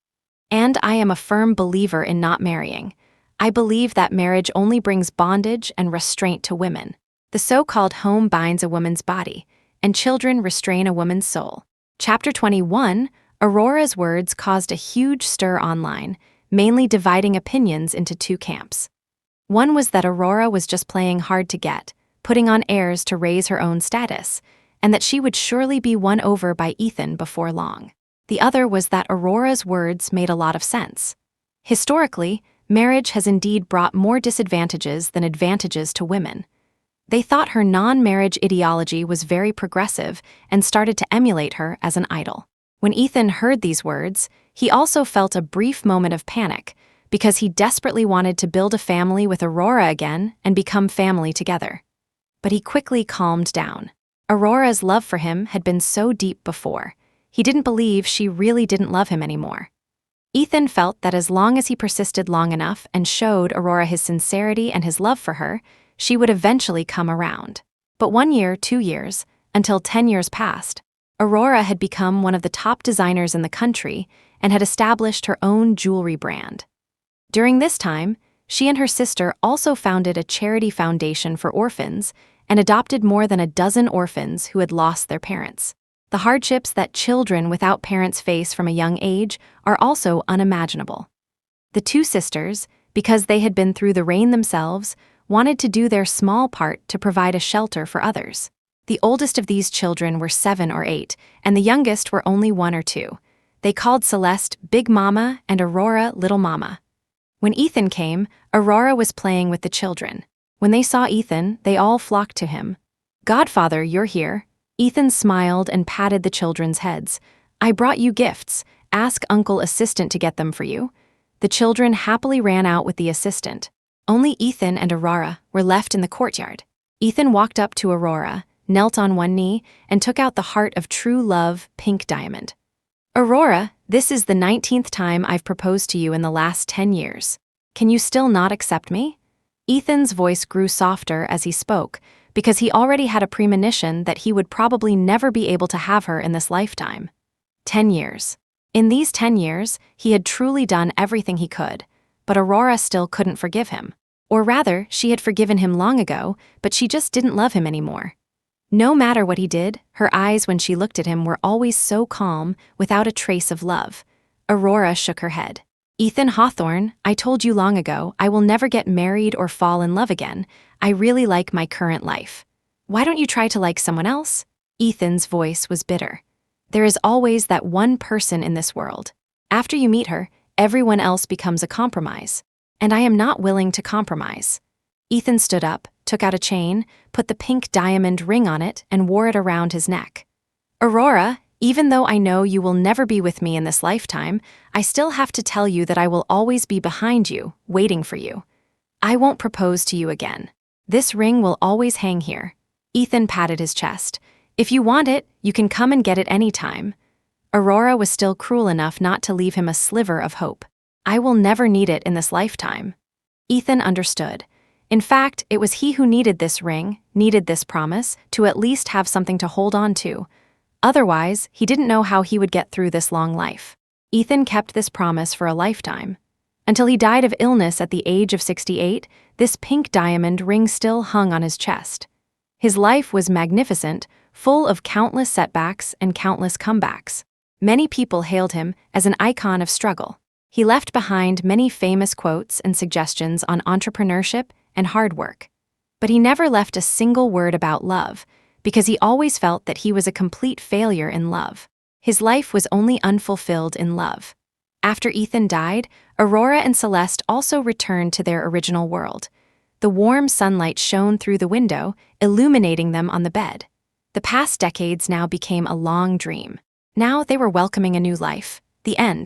And I am a firm believer in not marrying. I believe that marriage only brings bondage and restraint to women. The so-called home binds a woman's body, and children restrain a woman's soul." Chapter 21, Aurora's words caused a huge stir online, mainly dividing opinions into two camps. One was that Aurora was just playing hard to get, putting on airs to raise her own status, and that she would surely be won over by Ethan before long. The other was that Aurora's words made a lot of sense. Historically, marriage has indeed brought more disadvantages than advantages to women. They thought her non-marriage ideology was very progressive and started to emulate her as an idol. When Ethan heard these words, he also felt a brief moment of panic because he desperately wanted to build a family with Aurora again and become family together. But he quickly calmed down. Aurora's love for him had been so deep before. He didn't believe she really didn't love him anymore. Ethan felt that as long as he persisted long enough and showed Aurora his sincerity and his love for her, she would eventually come around. But 1 year, 2 years, until 10 years passed, Aurora had become one of the top designers in the country and had established her own jewelry brand. During this time, she and her sister also founded a charity foundation for orphans and adopted more than a dozen orphans who had lost their parents. The hardships that children without parents face from a young age are also unimaginable. The two sisters, because they had been through the rain themselves, wanted to do their small part to provide a shelter for others. The oldest of these children were 7 or 8, and the youngest were only 1 or 2. They called Celeste Big Mama and Aurora Little Mama. When Ethan came, Aurora was playing with the children. When they saw Ethan, they all flocked to him. "Godfather, you're here." Ethan smiled and patted the children's heads. "I brought you gifts. Ask Uncle Assistant to get them for you." The children happily ran out with the assistant. Only Ethan and Aurora were left in the courtyard. Ethan walked up to Aurora, knelt on one knee, and took out the heart of true love, pink diamond. "Aurora, this is the 19th time I've proposed to you in the last 10 years. Can you still not accept me?" Ethan's voice grew softer as he spoke, because he already had a premonition that he would probably never be able to have her in this lifetime. 10 years. In these 10 years, he had truly done everything he could, but Aurora still couldn't forgive him. Or rather, she had forgiven him long ago, but she just didn't love him anymore. No matter what he did, her eyes when she looked at him were always so calm, without a trace of love. Aurora shook her head. "Ethan Hawthorne, I told you long ago, I will never get married or fall in love again. I really like my current life. Why don't you try to like someone else?" Ethan's voice was bitter. "There is always that one person in this world. After you meet her, everyone else becomes a compromise. And I am not willing to compromise." Ethan stood up, took out a chain, put the pink diamond ring on it, and wore it around his neck. "Aurora, even though I know you will never be with me in this lifetime, I still have to tell you that I will always be behind you, waiting for you. I won't propose to you again. This ring will always hang here. Ethan patted his chest. "If you want it, you can come and get it any time." Aurora was still cruel enough not to leave him a sliver of hope. "I will never need it in this lifetime." Ethan understood. In fact, it was he who needed this ring, needed this promise, to at least have something to hold on to. Otherwise, he didn't know how he would get through this long life. Ethan kept this promise for a lifetime. Until he died of illness at the age of 68, this pink diamond ring still hung on his chest. His life was magnificent, full of countless setbacks and countless comebacks. Many people hailed him as an icon of struggle. He left behind many famous quotes and suggestions on entrepreneurship and hard work. But he never left a single word about love, because he always felt that he was a complete failure in love. His life was only unfulfilled in love. After Ethan died, Aurora and Celeste also returned to their original world. The warm sunlight shone through the window, illuminating them on the bed. The past decades now became a long dream. Now they were welcoming a new life. The end.